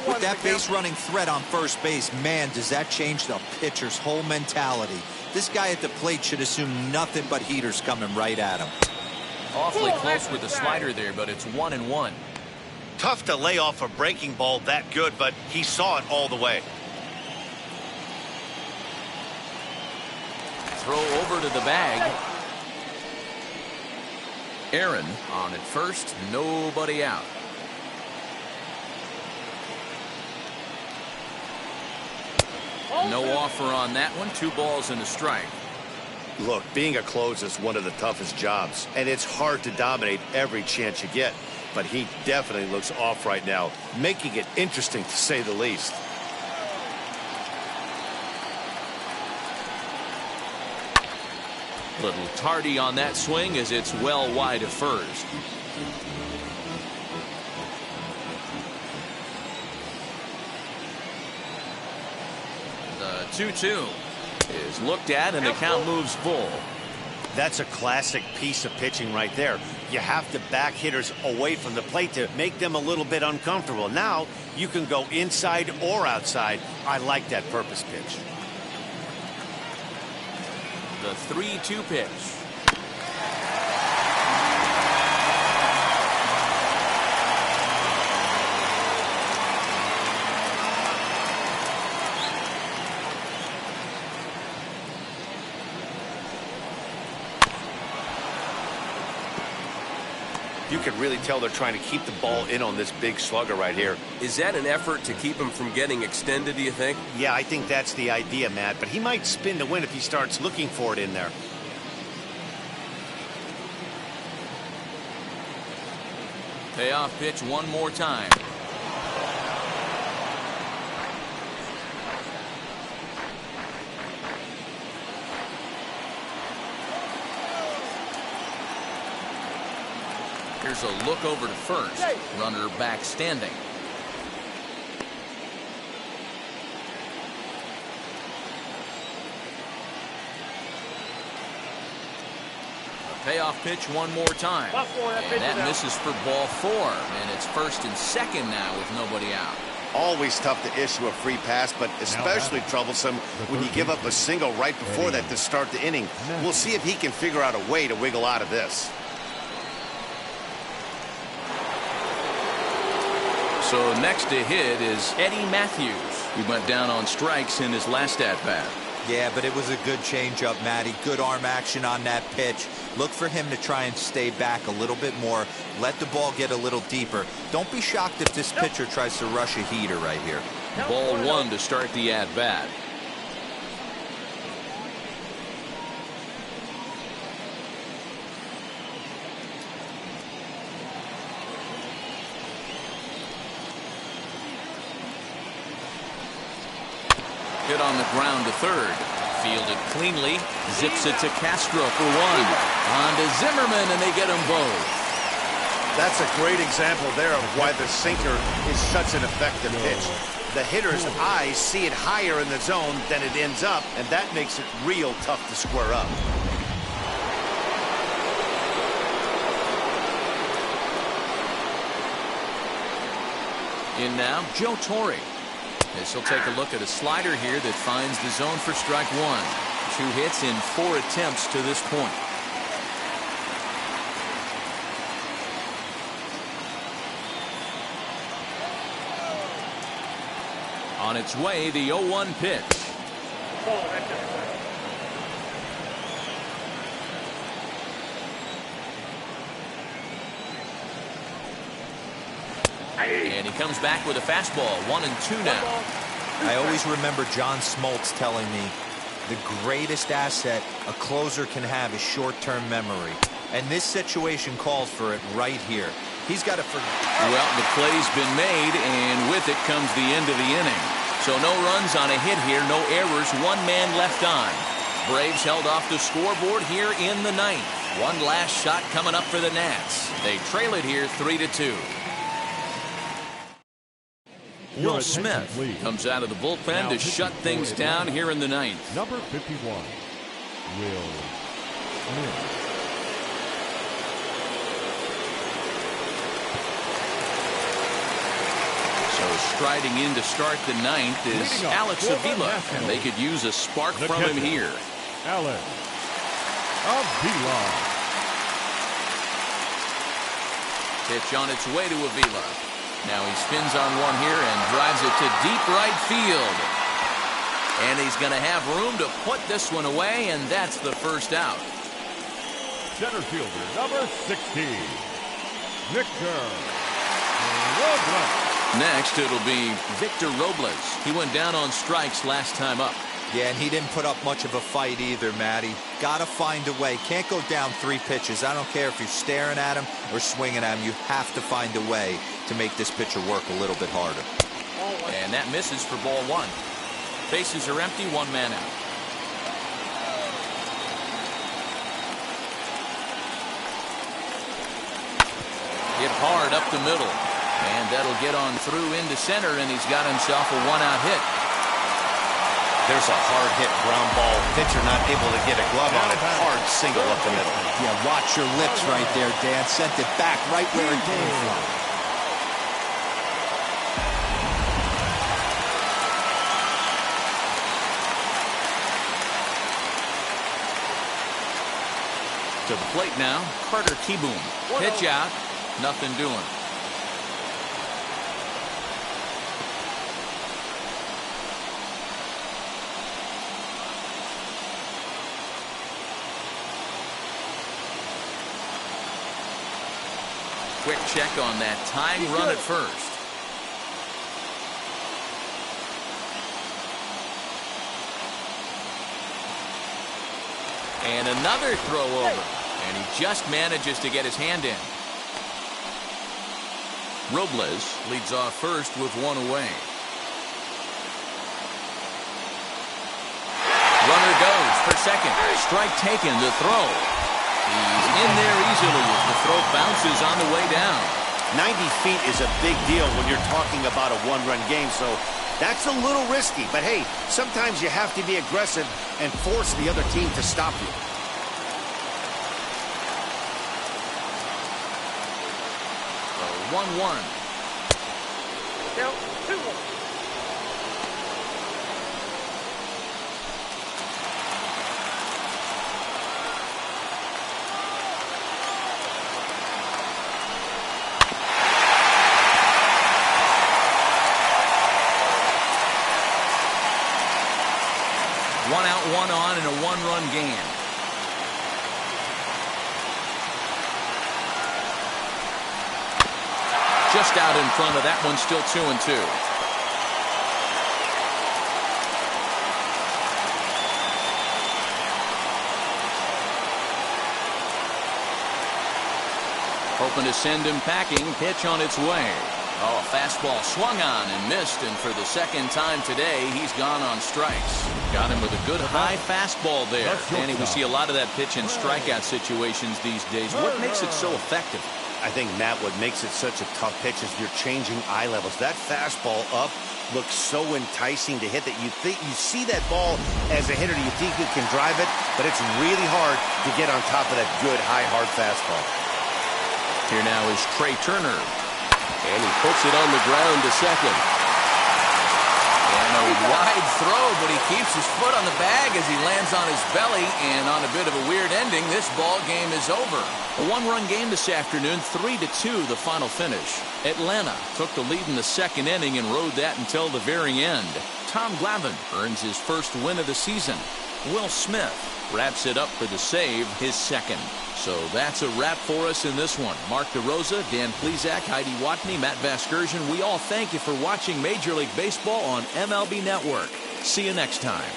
S4: With that base running threat on first base, man, does that change the pitcher's whole mentality. This guy at the plate should assume nothing but heaters coming right at him.
S1: Awfully close with the slider there, but it's 1-1.
S2: Tough to lay off a breaking ball that good, but he saw it all the way.
S1: Throw over to the bag. Aaron on at first, nobody out. No offer on that one. 2 balls and a strike.
S2: Look, being a closer is one of the toughest jobs, and it's hard to dominate every chance you get. But he definitely looks off right now, making it interesting to say the least.
S1: Little tardy on that swing as it's well wide of first. The 2-2 is looked at and the count moves full.
S2: That's a classic piece of pitching right there. You have to back hitters away from the plate to make them a little bit uncomfortable. Now you can go inside or outside. I like that purpose pitch.
S1: The 3-2 pitch.
S2: You can really tell they're trying to keep the ball in on this big slugger right here.
S8: Is that an effort to keep him from getting extended, do you think?
S2: Yeah, I think that's the idea, Matt. But he might spin to win if he starts looking for it in there.
S1: Payoff pitch one more time. Here's a look over to first. Runner back standing. A payoff pitch one more time. And that misses for ball 4. And it's first and second now with nobody out.
S2: Always tough to issue a free pass, but especially troublesome when you give up a single right before that to start the inning. We'll see if he can figure out a way to wiggle out of this.
S1: So next to hit is Eddie Matthews. He went down on strikes in his last at-bat.
S4: Yeah, but it was a good changeup, Matty. Good arm action on that pitch. Look for him to try and stay back a little bit more. Let the ball get a little deeper. Don't be shocked if this pitcher tries to rush a heater right here.
S1: Ball one to start the at-bat. Hit on the ground to third. Fielded cleanly. Zips it to Castro for one. On to Zimmerman, and they get them both.
S2: That's a great example there of why the sinker is such an effective pitch. The hitter's eyes see it higher in the zone than it ends up, and that makes it real tough to square up.
S1: In now, Joe Torre. This will take a look at a slider here that finds the zone for strike one. 2 hits in 4 attempts to this point. On its way, the 0-1 pitch. And he comes back with a fastball. 1-2 now.
S4: I always remember John Smoltz telling me the greatest asset a closer can have is short-term memory. And this situation calls for it right here. He's got to forget.
S1: Well, the play's been made, and with it comes the end of the inning. So no runs on a hit here, no errors, 1 man left on. Braves held off the scoreboard here in the 9th. One last shot coming up for the Nats. They trail it here 3-2. Will Smith comes out of the bullpen to shut things down here in the 9th.
S6: Number 51, Will Smith.
S1: So striding in to start the 9th is Alex Avila, and they could use a spark from him here.
S6: Alex Avila.
S1: Pitch on its way to Avila. Now he spins on one here and drives it to deep right field. And he's going to have room to put this one away, and that's the first out.
S6: Center fielder, number 16, Victor Robles.
S1: Next, it'll be Victor Robles. He went down on strikes last time up.
S4: Yeah, and he didn't put up much of a fight either, Matty. Got to find a way. Can't go down 3 pitches. I don't care if you're staring at him or swinging at him. You have to find a way to make this pitcher work a little bit harder.
S1: And that misses for ball 1. Bases are empty, 1 man out. Hit hard up the middle. And that'll get on through into center, and he's got himself a 1-out hit.
S2: There's a hard hit ground ball. Pitcher not able to get a glove on it. Hard single up the middle.
S4: Yeah, watch your lips right there, Dan. Sent it back right where it came from.
S1: To the plate now, Carter Kieboom. Pitch out, nothing doing. Quick check on that tying run at first. And another throw over. And he just manages to get his hand in. Robles leads off first with 1 away. Runner goes for second. Strike taken, the throw. He's in there easily as the throw bounces on the way down.
S2: 90 feet is a big deal when you're talking about a 1-run game, so that's a little risky. But hey, sometimes you have to be aggressive and force the other team to stop you.
S1: So 1-1.
S5: Count 2-1.
S1: One out, one on in a one-run game. Just out in front of that one, still 2-2. Hoping to send him packing. Pitch on its way. Oh, a fastball swung on and missed, and for the second time today, he's gone on strikes. Got him with a good high fastball there. Danny, we see a lot of that pitch in strikeout situations these days. What makes it so effective?
S2: I think, Matt, what makes it such a tough pitch is you're changing eye levels. That fastball up looks so enticing to hit that you see that ball as a hitter, you think you can drive it, but it's really hard to get on top of that good, high, hard fastball.
S1: Here now is Trey Turner. And he puts it on the ground to second. And a wide throw, but he keeps his foot on the bag as he lands on his belly. And on a bit of a weird ending, this ball game is over. A one-run game this afternoon, 3-2 the final finish. Atlanta took the lead in the second inning and rode that until the very end. Tom Glavine earns his first win of the season. Will Smith wraps it up for the save, his second. So that's a wrap for us in this one. Mark DeRosa, Dan Plesac, Heidi Watney, Matt Vasgersian, we all thank you for watching Major League Baseball on MLB Network. See you next time.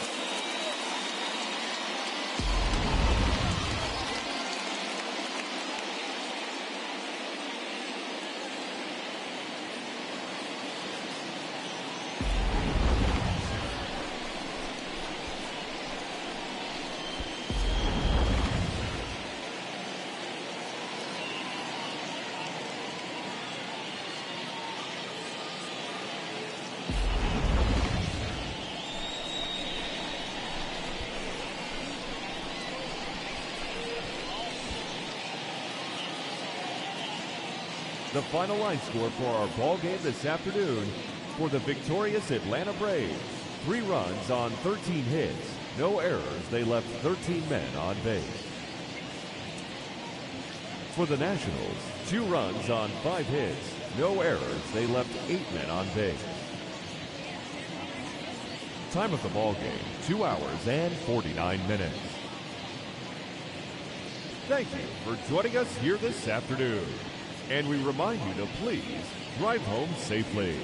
S6: The final line score for our ball game this afternoon for the victorious Atlanta Braves. 3 runs on 13 hits. No errors. They left 13 men on base. For the Nationals, 2 runs on 5 hits. No errors. They left 8 men on base. Time of the ball game, 2 hours and 49 minutes. Thank you for joining us here this afternoon. And we remind you to please drive home safely.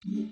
S9: you.